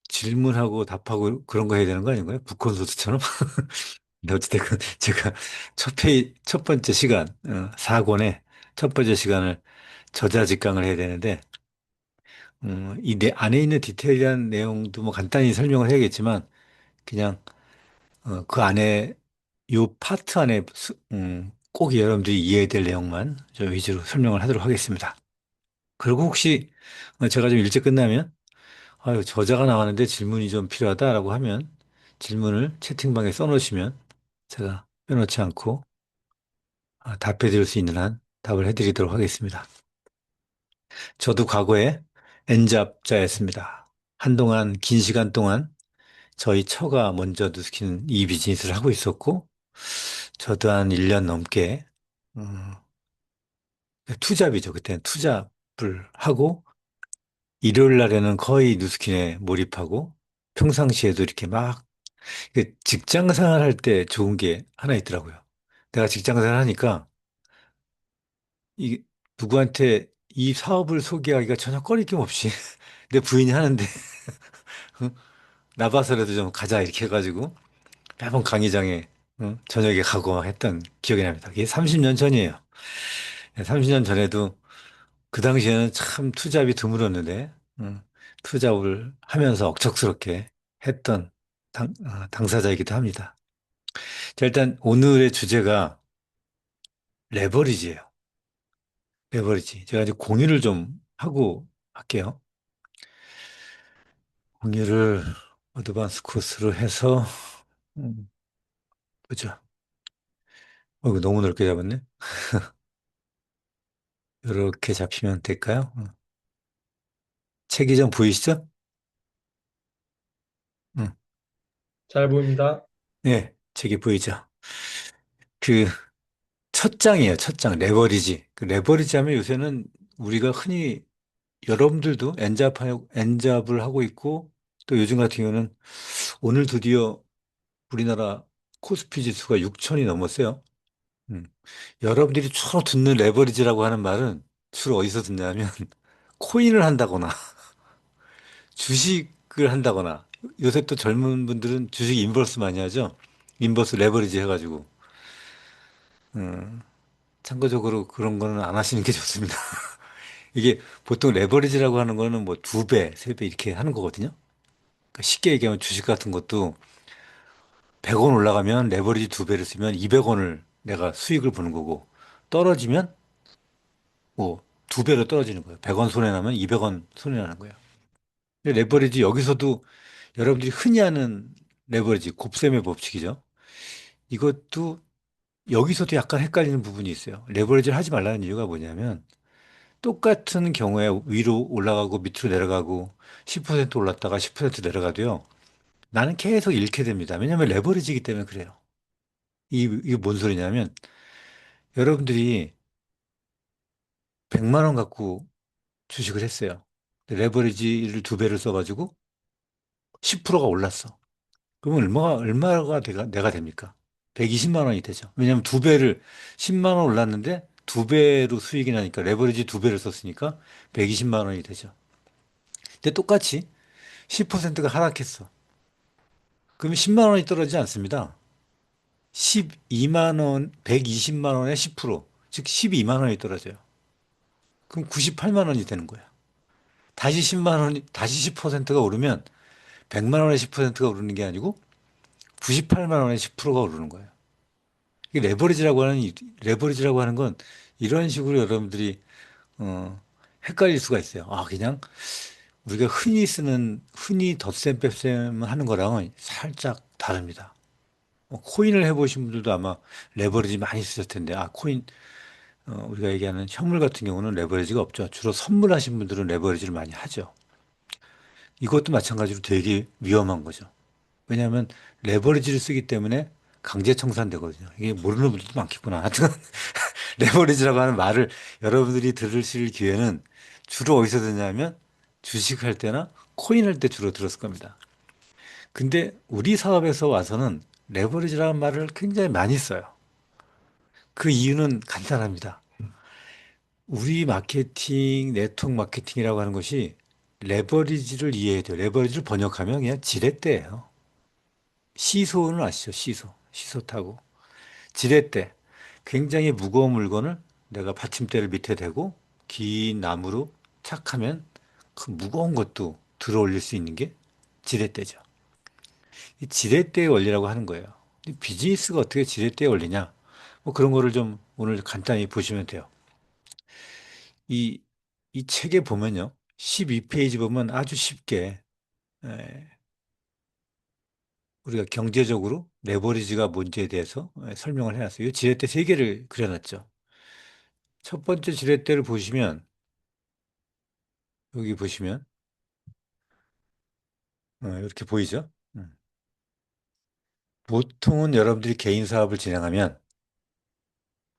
질문하고 답하고 그런 거 해야 되는 거 아닌가요? 북콘서트처럼? 근데 어찌됐건 제가 첫 번째 시간, 4권의 첫 번째 시간을 저자 직강을 해야 되는데, 이 안에 있는 디테일한 내용도 뭐 간단히 설명을 해야겠지만, 그냥, 그 안에, 요 파트 안에, 꼭 여러분들이 이해해야 될 내용만 좀 위주로 설명을 하도록 하겠습니다. 그리고 혹시 제가 좀 일찍 끝나면, 아유, 저자가 나왔는데 질문이 좀 필요하다라고 하면, 질문을 채팅방에 써놓으시면, 제가 빼놓지 않고, 답해 드릴 수 있는 한 답을 해드리도록 하겠습니다. 저도 과거에 N잡자였습니다. 한동안, 긴 시간 동안 저희 처가 먼저 누스킨 이 비즈니스를 하고 있었고, 저도 한 1년 넘게, 투잡이죠. 그때는 투잡을 하고, 일요일 날에는 거의 누스킨에 몰입하고, 평상시에도 이렇게 막, 직장 생활 할 때 좋은 게 하나 있더라고요. 내가 직장 생활 하니까, 이 누구한테 이 사업을 소개하기가 전혀 꺼리낌 없이 내 부인이 하는데 나봐서라도 좀 가자 이렇게 해가지고 매번 강의장에 저녁에 가고 막 했던 기억이 납니다. 이게 30년 전이에요. 30년 전에도 그 당시에는 참 투잡이 드물었는데 투잡을 하면서 억척스럽게 했던 당사자이기도 합니다. 자, 일단 오늘의 주제가 레버리지예요. 레버리지. 제가 이제 공유를 좀 하고 할게요. 공유를 어드밴스 코스로 해서 음, 보자. 이거 너무 넓게 잡았네. 이렇게 잡히면 될까요? 책이 좀 보이시죠? 음. 잘 보입니다. 네, 책이 보이죠? 그 첫 장이에요. 첫 장. 레버리지. 그 레버리지 하면 요새는 우리가 흔히 여러분들도 엔잡을 하고 있고 또 요즘 같은 경우는 오늘 드디어 우리나라 코스피 지수가 6천이 넘었어요. 음. 여러분들이 주로 듣는 레버리지라고 하는 말은 주로 어디서 듣냐면 코인을 한다거나 주식을 한다거나 요새 또 젊은 분들은 주식 인버스 많이 하죠. 인버스 레버리지 해가지고. 음, 참고적으로 그런 거는 안 하시는 게 좋습니다. 이게 보통 레버리지라고 하는 거는 뭐 두 배, 세 배 이렇게 하는 거거든요. 그러니까 쉽게 얘기하면 주식 같은 것도 100원 올라가면 레버리지 두 배를 쓰면 200원을 내가 수익을 보는 거고 떨어지면 뭐 두 배로 떨어지는 거예요. 100원 손해 나면 200원 손해 나는 거예요. 근데 레버리지 여기서도 여러분들이 흔히 하는 레버리지 곱셈의 법칙이죠. 이것도 여기서도 약간 헷갈리는 부분이 있어요. 레버리지를 하지 말라는 이유가 뭐냐면 똑같은 경우에 위로 올라가고 밑으로 내려가고 10% 올랐다가 10% 내려가도요. 나는 계속 잃게 됩니다. 왜냐하면 레버리지이기 때문에 그래요. 이게 뭔 소리냐면 여러분들이 100만 원 갖고 주식을 했어요. 레버리지를 두 배를 써가지고 10%가 올랐어. 그러면 얼마가 내가 됩니까? 120만 원이 되죠. 왜냐하면 두 배를 10만 원 올랐는데 두 배로 수익이 나니까 레버리지 두 배를 썼으니까 120만 원이 되죠. 근데 똑같이 10%가 하락했어. 그러면 10만 원이 떨어지지 않습니다. 12만 원, 120만 원에 10%, 즉 12만 원이 떨어져요. 그럼 98만 원이 되는 거야. 다시 10만 원이, 다시 10%가 오르면 100만 원에 10%가 오르는 게 아니고 98만 원에 10%가 오르는 거예요. 이게 레버리지라고 하는 건 이런 식으로 여러분들이, 어, 헷갈릴 수가 있어요. 아, 그냥 우리가 흔히 덧셈 뺄셈 하는 거랑은 살짝 다릅니다. 코인을 해보신 분들도 아마 레버리지 많이 쓰셨을 텐데, 아, 우리가 얘기하는 현물 같은 경우는 레버리지가 없죠. 주로 선물하신 분들은 레버리지를 많이 하죠. 이것도 마찬가지로 되게 위험한 거죠. 왜냐하면 레버리지를 쓰기 때문에 강제 청산되거든요. 이게 모르는 분들도 많겠구나. 하여튼 레버리지라고 하는 말을 여러분들이 들으실 기회는 주로 어디서 듣냐면 주식할 때나 코인 할 때 주로 들었을 겁니다. 근데 우리 사업에서 와서는 레버리지라는 말을 굉장히 많이 써요. 그 이유는 간단합니다. 우리 마케팅, 네트워크 마케팅이라고 하는 것이 레버리지를 이해해야 돼요. 레버리지를 번역하면 그냥 지렛대예요. 시소는 아시죠? 시소 타고. 지렛대. 굉장히 무거운 물건을 내가 받침대를 밑에 대고 긴 나무로 착하면 그 무거운 것도 들어 올릴 수 있는 게 지렛대죠. 이 지렛대의 원리라고 하는 거예요. 이 비즈니스가 어떻게 지렛대의 원리냐? 뭐 그런 거를 좀 오늘 간단히 보시면 돼요. 이, 이 책에 보면요. 12페이지 보면 아주 쉽게 에, 우리가 경제적으로 레버리지가 뭔지에 대해서 설명을 해놨어요. 이 지렛대 세 개를 그려놨죠. 첫 번째 지렛대를 보시면 여기 보시면 이렇게 보이죠? 보통은 여러분들이 개인 사업을 진행하면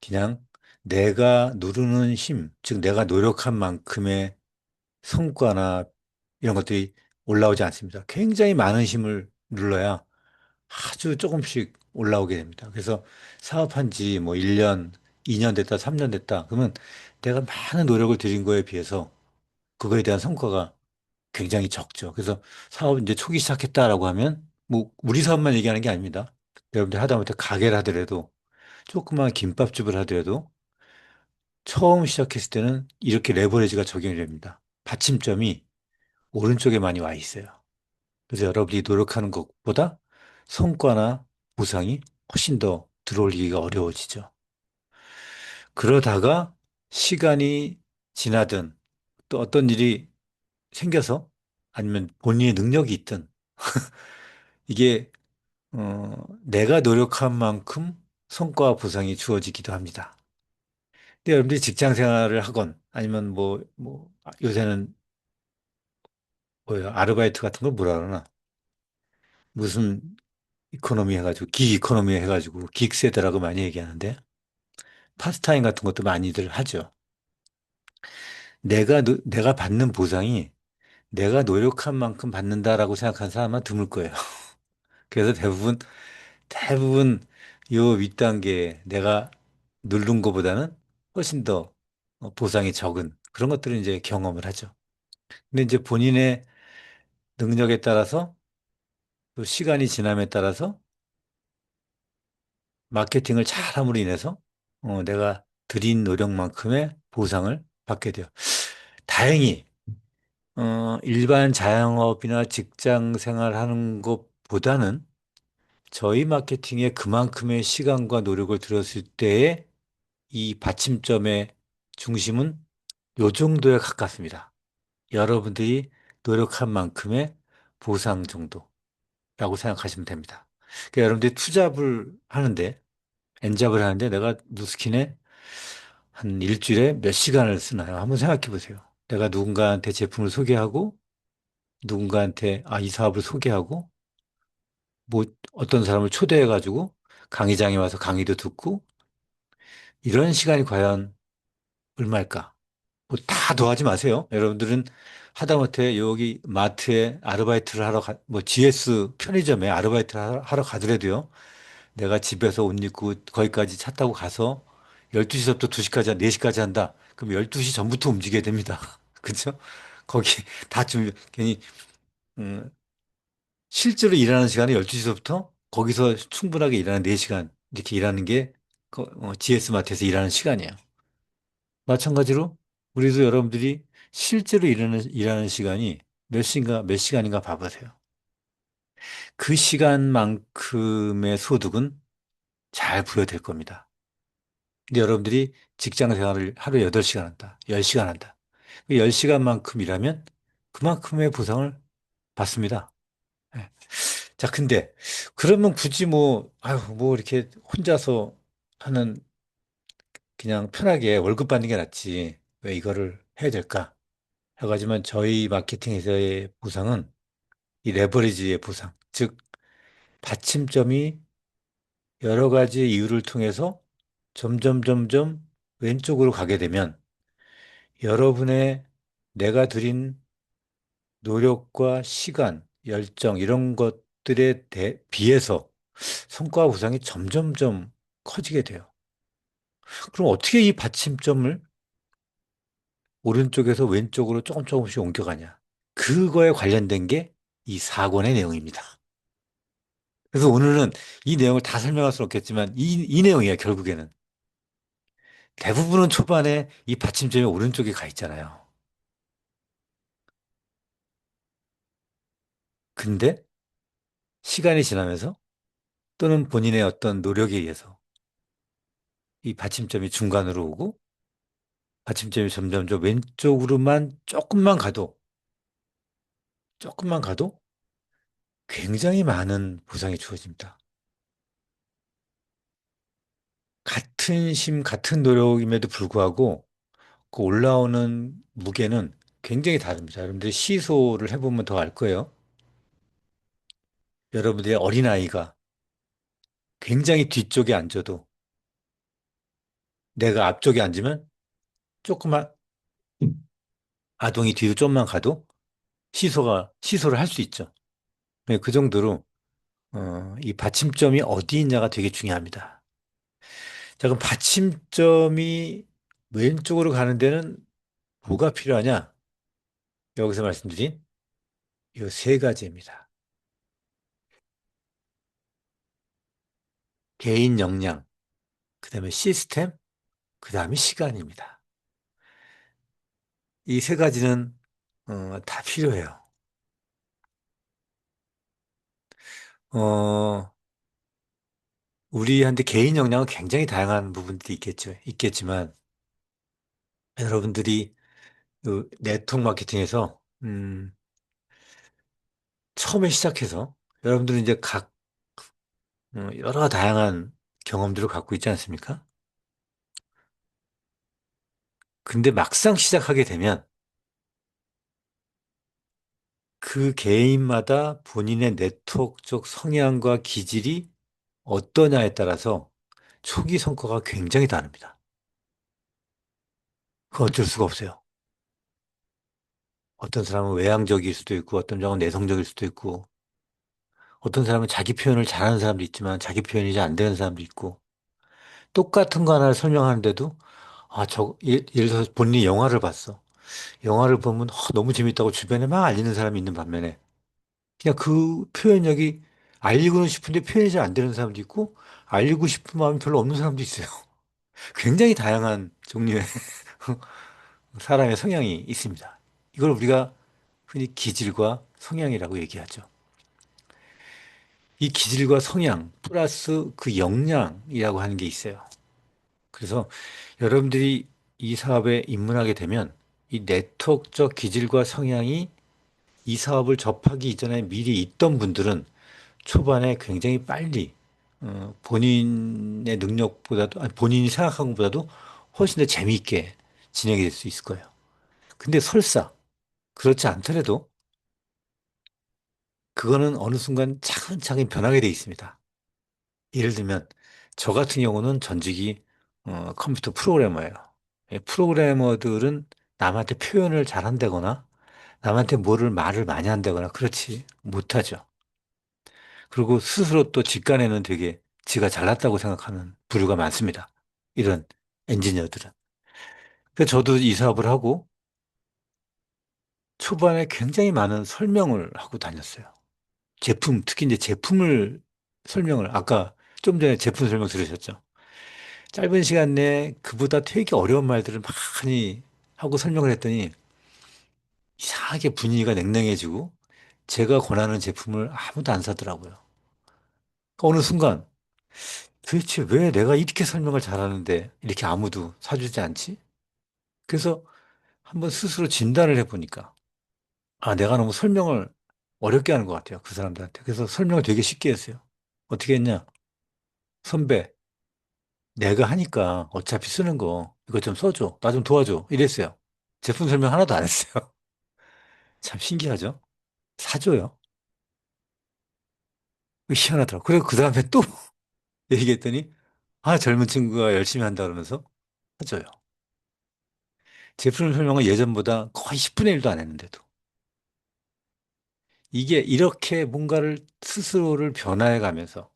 그냥 내가 누르는 힘, 즉 내가 노력한 만큼의 성과나 이런 것들이 올라오지 않습니다. 굉장히 많은 힘을 눌러야 아주 조금씩 올라오게 됩니다. 그래서 사업한 지 뭐 1년, 2년 됐다, 3년 됐다. 그러면 내가 많은 노력을 들인 거에 비해서 그거에 대한 성과가 굉장히 적죠. 그래서 사업 이제 초기 시작했다라고 하면 뭐 우리 사업만 얘기하는 게 아닙니다. 여러분들 하다못해 가게를 하더라도 조그만 김밥집을 하더라도 처음 시작했을 때는 이렇게 레버리지가 적용이 됩니다. 받침점이 오른쪽에 많이 와 있어요. 그래서 여러분이 노력하는 것보다 성과나 보상이 훨씬 더 들어올리기가 어려워지죠. 그러다가 시간이 지나든 또 어떤 일이 생겨서 아니면 본인의 능력이 있든 이게 내가 노력한 만큼 성과와 보상이 주어지기도 합니다. 근데 여러분들이 직장 생활을 하건 아니면 요새는 뭐예요? 아르바이트 같은 걸 뭐라 그러나? 무슨 이코노미 해가지고, 기 이코노미 해가지고, 긱세대라고 많이 얘기하는데, 파스타임 같은 것도 많이들 하죠. 내가 받는 보상이 내가 노력한 만큼 받는다라고 생각하는 사람은 드물 거예요. 그래서 대부분 요 윗단계 내가 누른 것보다는 훨씬 더 보상이 적은 그런 것들을 이제 경험을 하죠. 근데 이제 본인의 능력에 따라서 또 시간이 지남에 따라서 마케팅을 잘함으로 인해서 내가 들인 노력만큼의 보상을 받게 돼요. 다행히 일반 자영업이나 직장 생활하는 것보다는 저희 마케팅에 그만큼의 시간과 노력을 들였을 때의 이 받침점의 중심은 요 정도에 가깝습니다. 여러분들이 노력한 만큼의 보상 정도라고 생각하시면 됩니다. 그러니까 여러분들이 투잡을 하는데, 엔잡을 하는데 내가 누스킨에 한 일주일에 몇 시간을 쓰나요? 한번 생각해 보세요. 내가 누군가한테 제품을 소개하고, 누군가한테 이 사업을 소개하고, 뭐 어떤 사람을 초대해가지고 강의장에 와서 강의도 듣고, 이런 시간이 과연 얼마일까? 뭐 다 더하지 마세요. 여러분들은 하다못해 여기 마트에 아르바이트를 뭐 GS 편의점에 아르바이트를 하러 가더라도요. 내가 집에서 옷 입고 거기까지 차 타고 가서 12시부터 2시까지, 4시까지 한다. 그럼 12시 전부터 움직여야 됩니다. 그죠? 거기 다 괜히, 음, 실제로 일하는 시간이 12시부터 거기서 충분하게 일하는 4시간, 이렇게 일하는 게 GS 마트에서 일하는 시간이에요. 마찬가지로 우리도 여러분들이 실제로 일하는 시간이 몇 시간인가 봐보세요. 그 시간만큼의 소득은 잘 부여될 겁니다. 근데 여러분들이 직장 생활을 하루 8시간 한다, 10시간 한다. 그 10시간만큼 일하면 그만큼의 보상을 받습니다. 예. 자, 근데 그러면 굳이 뭐 이렇게 혼자서 하는 그냥 편하게 월급 받는 게 낫지. 왜 이거를 해야 될까? 하지만 저희 마케팅에서의 보상은 이 레버리지의 보상, 즉 받침점이 여러 가지 이유를 통해서 점점 왼쪽으로 가게 되면 여러분의 내가 들인 노력과 시간, 열정 이런 것들에 비해서 성과 보상이 점점점 커지게 돼요. 그럼 어떻게 이 받침점을 오른쪽에서 왼쪽으로 조금씩 옮겨가냐? 그거에 관련된 게 이 4권의 내용입니다. 그래서 오늘은 이 내용을 다 설명할 수는 없겠지만 이 내용이에요, 결국에는. 대부분은 초반에 이 받침점이 오른쪽에 가 있잖아요. 근데 시간이 지나면서 또는 본인의 어떤 노력에 의해서 이 받침점이 중간으로 오고 받침점이 점점점 왼쪽으로만 조금만 가도 굉장히 많은 보상이 주어집니다. 같은 같은 노력임에도 불구하고 그 올라오는 무게는 굉장히 다릅니다. 여러분들이 시소를 해보면 더 알 거예요. 여러분들의 어린아이가 굉장히 뒤쪽에 앉아도 내가 앞쪽에 앉으면 조그만 아동이 뒤로 좀만 가도 시소를 할 수 있죠. 네, 그 정도로 이 받침점이 어디 있냐가 되게 중요합니다. 자, 그럼 받침점이 왼쪽으로 가는 데는 뭐가 필요하냐? 여기서 말씀드린 이 세 가지입니다. 개인 역량, 그다음에 시스템, 그다음에 시간입니다. 이 세 가지는 다 필요해요. 어, 우리한테 개인 역량은 굉장히 다양한 부분들이 있겠지만 여러분들이 그 네트워크 마케팅에서 처음에 시작해서 여러분들은 이제 여러 다양한 경험들을 갖고 있지 않습니까? 근데 막상 시작하게 되면 그 개인마다 본인의 네트워크적 성향과 기질이 어떠냐에 따라서 초기 성과가 굉장히 다릅니다. 그 어쩔 수가 없어요. 어떤 사람은 외향적일 수도 있고, 어떤 사람은 내성적일 수도 있고, 어떤 사람은 자기 표현을 잘하는 사람도 있지만, 자기 표현이 잘 안 되는 사람도 있고, 똑같은 거 하나를 설명하는데도, 예를 들어서 본인이 영화를 봤어. 영화를 보면 너무 재밌다고 주변에 막 알리는 사람이 있는 반면에, 그냥 그 표현력이 알리고는 싶은데 표현이 잘 안 되는 사람도 있고, 알리고 싶은 마음이 별로 없는 사람도 있어요. 굉장히 다양한 종류의 사람의 성향이 있습니다. 이걸 우리가 흔히 기질과 성향이라고 얘기하죠. 이 기질과 성향 플러스 그 역량이라고 하는 게 있어요. 그래서 여러분들이 이 사업에 입문하게 되면 이 네트워크적 기질과 성향이 이 사업을 접하기 이전에 미리 있던 분들은 초반에 굉장히 빨리 본인의 능력보다도 아니, 본인이 생각한 것보다도 훨씬 더 재미있게 진행이 될 수 있을 거예요. 근데 설사 그렇지 않더라도 그거는 어느 순간 차근차근 변하게 돼 있습니다. 예를 들면 저 같은 경우는 전직이 컴퓨터 프로그래머예요. 프로그래머들은 남한테 표현을 잘 한다거나 남한테 뭐를 말을 많이 한다거나 그렇지 못하죠. 그리고 스스로 또 직관에는 되게 지가 잘났다고 생각하는 부류가 많습니다. 이런 엔지니어들은. 그래서 저도 이 사업을 하고 초반에 굉장히 많은 설명을 하고 다녔어요. 제품, 특히 이제 제품을 설명을, 아까 좀 전에 제품 설명 들으셨죠? 짧은 시간 내에 그보다 되게 어려운 말들을 많이 하고 설명을 했더니 이상하게 분위기가 냉랭해지고 제가 권하는 제품을 아무도 안 사더라고요. 어느 순간 도대체 왜 내가 이렇게 설명을 잘하는데 이렇게 아무도 사주지 않지? 그래서 한번 스스로 진단을 해보니까 아, 내가 너무 설명을 어렵게 하는 것 같아요. 그 사람들한테. 그래서 설명을 되게 쉽게 했어요. 어떻게 했냐? 선배, 내가 하니까 어차피 쓰는 거 이거 좀 써줘. 나 좀 도와줘. 이랬어요. 제품 설명 하나도 안 했어요. 참 신기하죠? 사줘요. 희한하더라고. 그리고 그 다음에 또 얘기했더니 아, 젊은 친구가 열심히 한다 그러면서 사줘요. 제품 설명은 예전보다 거의 10분의 1도 안 했는데도. 이게 이렇게 뭔가를 스스로를 변화해 가면서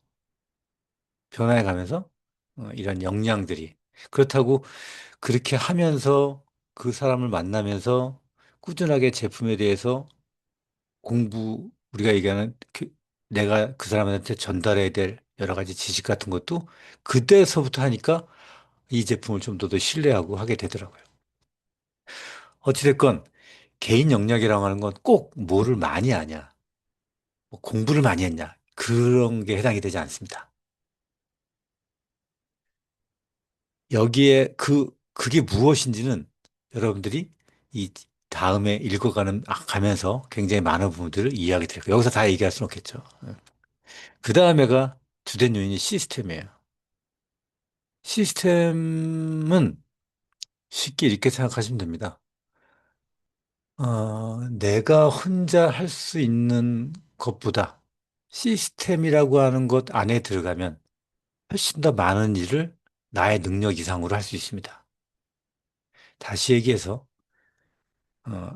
이런 역량들이 그렇다고 그렇게 하면서 그 사람을 만나면서 꾸준하게 제품에 대해서 우리가 얘기하는 내가 그 사람한테 전달해야 될 여러 가지 지식 같은 것도 그때서부터 하니까 이 제품을 좀 더 신뢰하고 하게 되더라고요. 어찌됐건 개인 역량이라고 하는 건 꼭 뭐를 많이 아냐, 뭐 공부를 많이 했냐, 그런 게 해당이 되지 않습니다. 여기에 그게 무엇인지는 여러분들이 이 다음에 가면서 굉장히 많은 부분들을 이해하게 될 거예요. 여기서 다 얘기할 수는 없겠죠. 그 다음에가 주된 요인이 시스템이에요. 시스템은 쉽게 이렇게 생각하시면 됩니다. 내가 혼자 할 수 있는 것보다 시스템이라고 하는 것 안에 들어가면 훨씬 더 많은 일을 나의 능력 이상으로 할 수 있습니다. 다시 얘기해서, 어,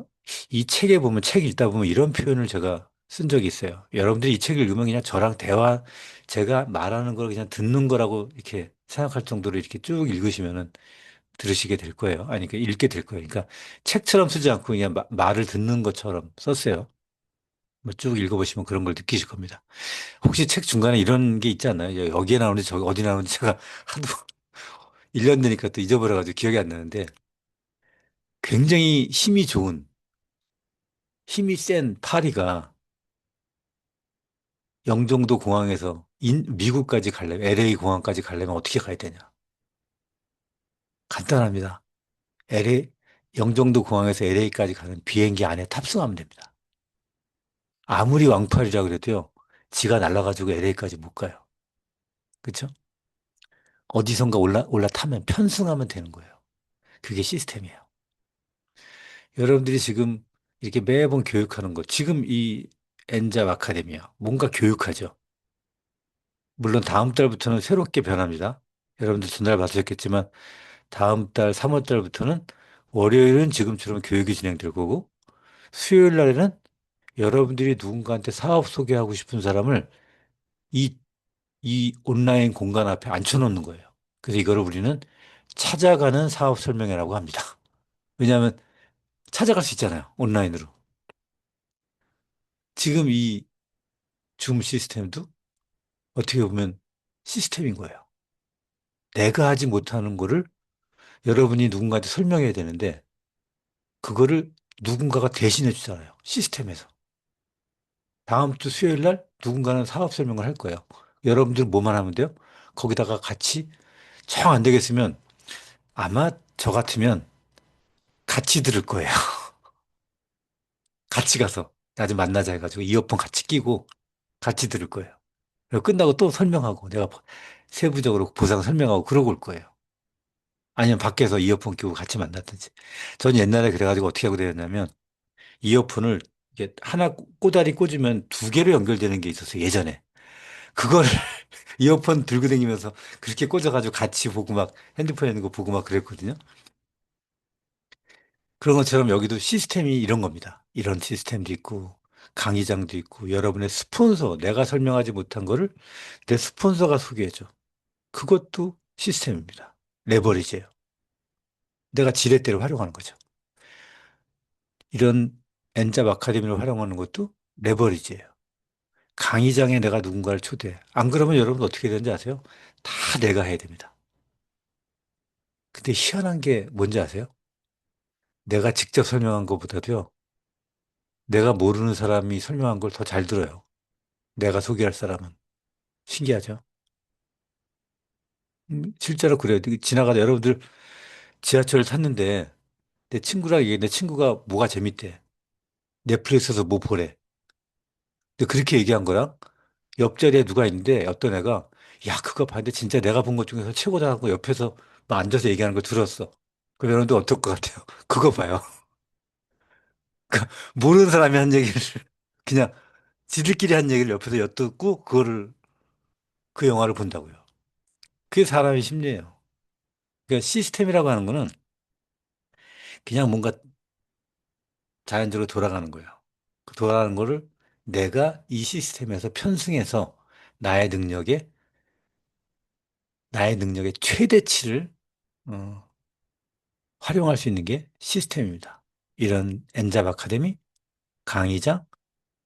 이 책에 보면, 책 읽다 보면 이런 표현을 제가 쓴 적이 있어요. 여러분들이 이 책을 읽으면 그냥 저랑 제가 말하는 걸 그냥 듣는 거라고 이렇게 생각할 정도로 이렇게 쭉 읽으시면은 들으시게 될 거예요. 아니, 그러니까 읽게 될 거예요. 그러니까 책처럼 쓰지 않고 그냥 말을 듣는 것처럼 썼어요. 뭐 쭉 읽어보시면 그런 걸 느끼실 겁니다. 혹시 책 중간에 이런 게 있지 않나요? 여기에 나오는지 저기 어디 나오는지 제가 하도 1년 되니까 또 잊어버려가지고 기억이 안 나는데 굉장히 힘이 센 파리가 영종도 공항에서 미국까지 가려면, LA 공항까지 가려면 어떻게 가야 되냐? 간단합니다. 영종도 공항에서 LA까지 가는 비행기 안에 탑승하면 됩니다. 아무리 왕팔이라 그래도요, 지가 날아가지고 LA까지 못 가요. 그쵸? 어디선가 올라타면 편승하면 되는 거예요. 그게 시스템이에요. 여러분들이 지금 이렇게 매번 교육하는 거, 지금 이 엔잡 아카데미아, 뭔가 교육하죠. 물론 다음 달부터는 새롭게 변합니다. 여러분들 전달 받으셨겠지만, 다음 달 3월 달부터는 월요일은 지금처럼 교육이 진행될 거고, 수요일 날에는 여러분들이 누군가한테 사업 소개하고 싶은 사람을 이, 이 온라인 공간 앞에 앉혀놓는 거예요. 그래서 이거를 우리는 찾아가는 사업 설명회라고 합니다. 왜냐하면 찾아갈 수 있잖아요. 온라인으로. 지금 이 줌 시스템도 어떻게 보면 시스템인 거예요. 내가 하지 못하는 거를 여러분이 누군가한테 설명해야 되는데 그거를 누군가가 대신해 주잖아요. 시스템에서. 다음 주 수요일 날 누군가는 사업 설명을 할 거예요. 여러분들 뭐만 하면 돼요? 거기다가 같이 정 안 되겠으면 아마 저 같으면 같이 들을 거예요. 같이 가서 아주 만나자 해가지고 이어폰 같이 끼고 같이 들을 거예요. 그리고 끝나고 또 설명하고 내가 세부적으로 보상 설명하고 그러고 올 거예요. 아니면 밖에서 이어폰 끼고 같이 만났든지. 전 옛날에 그래가지고 어떻게 하고 다녔냐면 이어폰을 이게 하나 꼬다리 꽂으면 두 개로 연결되는 게 있었어요. 예전에. 그걸 이어폰 들고 다니면서 그렇게 꽂아가지고 같이 보고 막 핸드폰에 있는 거 보고 막 그랬거든요. 그런 것처럼 여기도 시스템이 이런 겁니다. 이런 시스템도 있고 강의장도 있고 여러분의 스폰서, 내가 설명하지 못한 거를 내 스폰서가 소개해줘. 그것도 시스템입니다. 레버리지예요. 내가 지렛대로 활용하는 거죠. 이런 엔잡 아카데미를 활용하는 것도 레버리지예요. 강의장에 내가 누군가를 초대해. 안 그러면 여러분 어떻게 되는지 아세요? 다 내가 해야 됩니다. 근데 희한한 게 뭔지 아세요? 내가 직접 설명한 것보다도요, 내가 모르는 사람이 설명한 걸 더 잘 들어요. 내가 소개할 사람은. 신기하죠? 실제로 그래요. 지나가다 여러분들 지하철을 탔는데 내 친구랑 얘기해. 내 친구가 뭐가 재밌대. 넷플릭스에서 뭐 보래. 근데 그렇게 얘기한 거랑 옆자리에 누가 있는데 어떤 애가 야, 그거 봤는데 진짜 내가 본 것 중에서 최고다 하고 옆에서 막 앉아서 얘기하는 거 들었어. 그럼 여러분들 어떨 것 같아요? 그거 봐요. 모르는 사람이 한 얘기를 그냥 지들끼리 한 얘기를 옆에서 엿듣고 그거를 그 영화를 본다고요. 그게 사람의 심리예요. 그러니까 시스템이라고 하는 거는 그냥 뭔가 자연적으로 돌아가는 거예요. 그 돌아가는 거를 내가 이 시스템에서 편승해서 나의 능력에 나의 능력의 최대치를 어, 활용할 수 있는 게 시스템입니다. 이런 엔잡 아카데미, 강의장,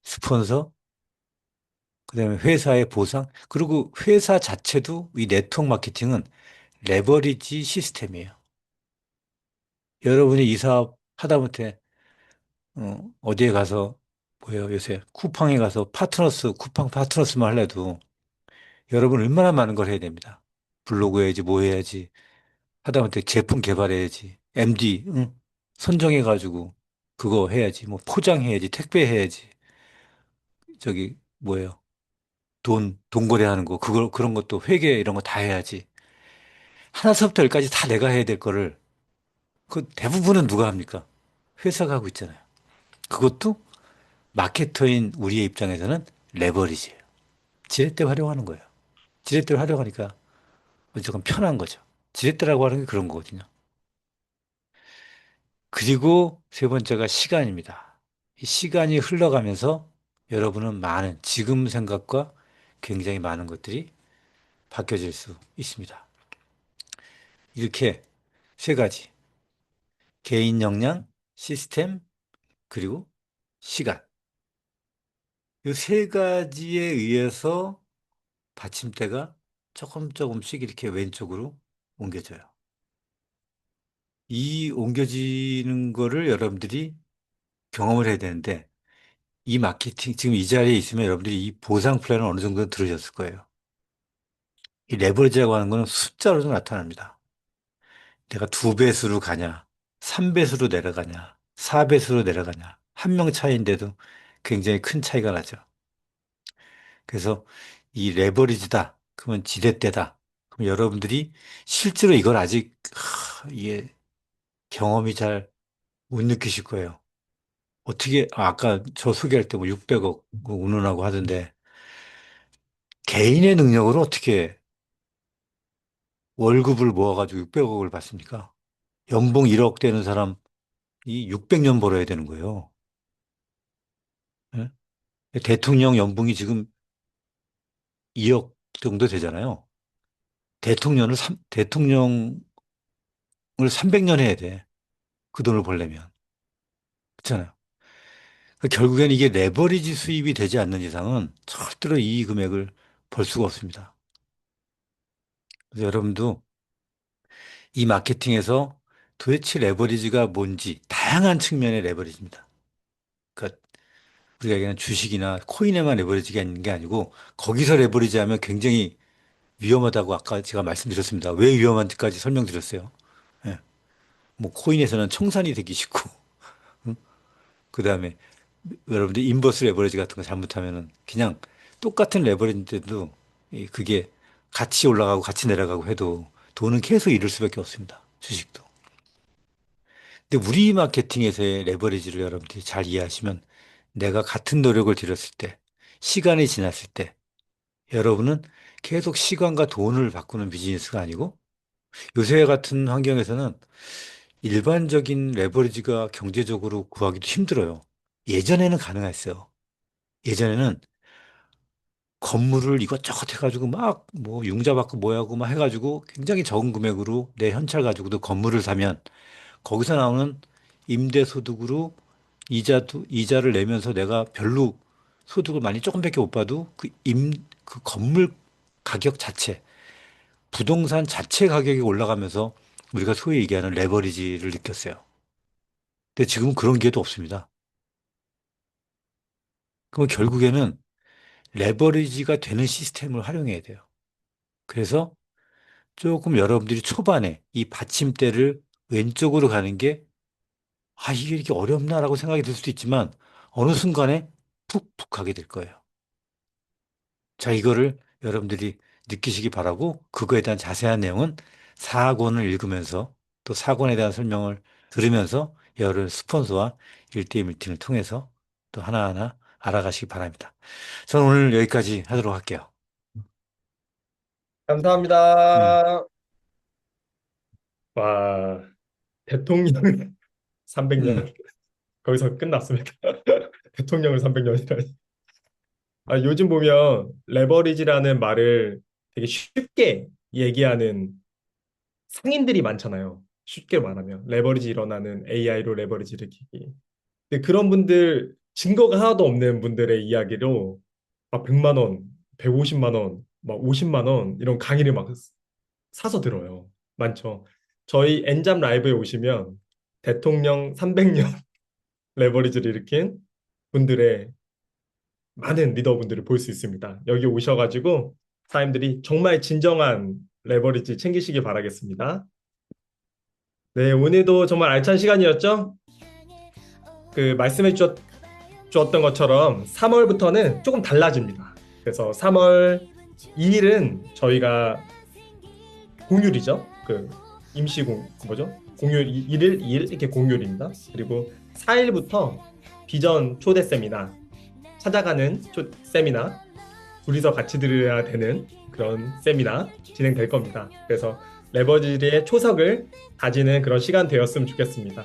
스폰서, 그다음에 회사의 보상, 그리고 회사 자체도 이 네트워크 마케팅은 레버리지 시스템이에요. 여러분이 이 사업 하다못해 어디에 가서 뭐예요 요새 쿠팡에 가서 파트너스 쿠팡 파트너스만 할래도 여러분 얼마나 많은 걸 해야 됩니다. 블로그 해야지 뭐 해야지 하다못해 제품 개발해야지 MD 응? 선정해가지고 그거 해야지 뭐 포장해야지 택배해야지 저기 뭐예요 돈 거래하는 거 그걸 그런 것도 회계 이런 거 다 해야지 하나서부터 열까지 다 내가 해야 될 거를 그 대부분은 누가 합니까? 회사가 하고 있잖아요. 그것도 마케터인 우리의 입장에서는 레버리지예요. 지렛대 활용하는 거예요. 지렛대를 활용하니까 조금 편한 거죠. 지렛대라고 하는 게 그런 거거든요. 그리고 세 번째가 시간입니다. 이 시간이 흘러가면서 여러분은 많은 지금 생각과 굉장히 많은 것들이 바뀌어질 수 있습니다. 이렇게 세 가지. 개인 역량, 시스템, 그리고 시간. 이 세 가지에 의해서 받침대가 조금 조금씩 이렇게 왼쪽으로 옮겨져요. 이 옮겨지는 거를 여러분들이 경험을 해야 되는데 이 마케팅 지금 이 자리에 있으면 여러분들이 이 보상 플랜을 어느 정도 들으셨을 거예요. 이 레버리지라고 하는 거는 숫자로도 나타납니다. 내가 두 배수로 가냐, 3배수로 내려가냐, 4배수로 내려가냐. 한 명 차이인데도 굉장히 큰 차이가 나죠. 그래서 이 레버리지다. 그러면 지렛대다. 그럼 여러분들이 실제로 이걸 아직 이게 경험이 잘 못 느끼실 거예요. 어떻게 아까 저 소개할 때 뭐 600억 운운하고 하던데 개인의 능력으로 어떻게 월급을 모아가지고 600억을 받습니까? 연봉 1억 되는 사람이 600년 벌어야 되는 거예요. 예? 대통령 연봉이 지금 2억 정도 되잖아요. 대통령을 300년 해야 돼. 그 돈을 벌려면. 그렇잖아요. 결국엔 이게 레버리지 수입이 되지 않는 이상은 절대로 이 금액을 벌 수가 없습니다. 그래서 여러분도 이 마케팅에서 도대체 레버리지가 뭔지 다양한 측면의 레버리지입니다. 그러니까 우리가 얘기하는 주식이나 코인에만 레버리지가 있는 게 아니고 거기서 레버리지하면 굉장히 위험하다고 아까 제가 말씀드렸습니다. 왜 위험한지까지 설명드렸어요. 예. 뭐 코인에서는 청산이 되기 쉽고 그다음에 여러분들 인버스 레버리지 같은 거 잘못하면은 그냥 똑같은 레버리지인데도 그게 같이 올라가고 같이 내려가고 해도 돈은 계속 잃을 수밖에 없습니다. 주식도. 근데 우리 마케팅에서의 레버리지를 여러분들이 잘 이해하시면 내가 같은 노력을 들였을 때, 시간이 지났을 때, 여러분은 계속 시간과 돈을 바꾸는 비즈니스가 아니고 요새 같은 환경에서는 일반적인 레버리지가 경제적으로 구하기도 힘들어요. 예전에는 가능했어요. 예전에는 건물을 이것저것 해가지고 막 뭐 융자 받고 뭐하고 막 해가지고 굉장히 적은 금액으로 내 현찰 가지고도 건물을 사면 거기서 나오는 임대 소득으로 이자를 내면서 내가 별로 소득을 많이 조금밖에 못 봐도 그 건물 가격 자체, 부동산 자체 가격이 올라가면서 우리가 소위 얘기하는 레버리지를 느꼈어요. 근데 지금은 그런 기회도 없습니다. 그럼 결국에는 레버리지가 되는 시스템을 활용해야 돼요. 그래서 조금 여러분들이 초반에 이 받침대를 왼쪽으로 가는 게, 아, 이게 이렇게 어렵나라고 생각이 들 수도 있지만, 어느 순간에 푹푹 가게 될 거예요. 자, 이거를 여러분들이 느끼시기 바라고, 그거에 대한 자세한 내용은 4권을 읽으면서, 또 4권에 대한 설명을 들으면서, 여러 스폰서와 1대1 미팅을 통해서 또 하나하나 알아가시기 바랍니다. 저는 오늘 여기까지 하도록 할게요. 음, 감사합니다. 와, 대통령 300년. 음, 거기서 끝났습니다. 대통령을 300년이라니. 아, 요즘 보면 레버리지라는 말을 되게 쉽게 얘기하는 상인들이 많잖아요. 쉽게 말하면 레버리지 일어나는 AI로 레버리지 일으키기. 근데 그런 분들 증거가 하나도 없는 분들의 이야기로 막 100만 원, 150만 원, 막 50만 원 이런 강의를 막 사서 들어요. 많죠. 저희 엔잡 라이브에 오시면 대통령 300년 레버리지를 일으킨 분들의 많은 리더분들을 볼 수 있습니다. 여기 오셔가지고 사람들이 정말 진정한 레버리지 챙기시기 바라겠습니다. 네, 오늘도 정말 알찬 시간이었죠? 그 주었던 것처럼 3월부터는 조금 달라집니다. 그래서 3월 2일은 저희가 공휴일이죠. 그 뭐죠? 공휴일 1일, 2일 이렇게 공휴일입니다. 그리고 4일부터 비전 초대 세미나, 찾아가는 세미나, 둘이서 같이 들어야 되는 그런 세미나 진행될 겁니다. 그래서 레버리지의 초석을 다지는 그런 시간 되었으면 좋겠습니다.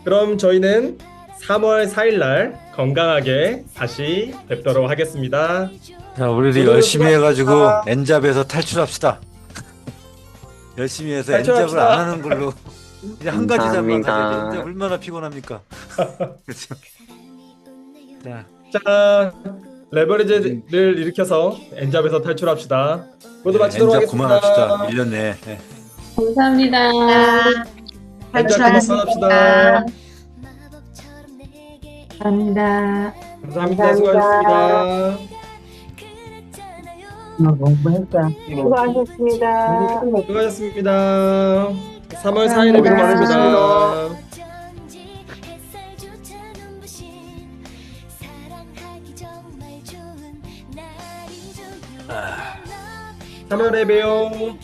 그럼 저희는 3월 4일 날 건강하게 다시 뵙도록 하겠습니다. 자, 우리도 오늘도 열심히 해가지고 수고하셨습니다. 엔잡에서 탈출합시다. 열심히 해서 엔잡을 안 탈출합시다. 하는 걸로 이제 한 가지 잡만 가져야 돼. 감사합니다. 엔잡 얼마나 피곤합니까? 그렇죠? 자, 자, 레버리지를 일으켜서 엔잡에서 탈출합시다. 모두 네, 마치도록 엔잡 그만합시다. 하겠습니다. 1년 내에. 네. 감사합니다. 엔잡 그만합시다. 감사합니다. 감사합니다. 수고하셨습니다. 수고하셨습니다. 수고하셨습니다. 3월 4일에 뵙겠습니다. 아. 3월에 봬요.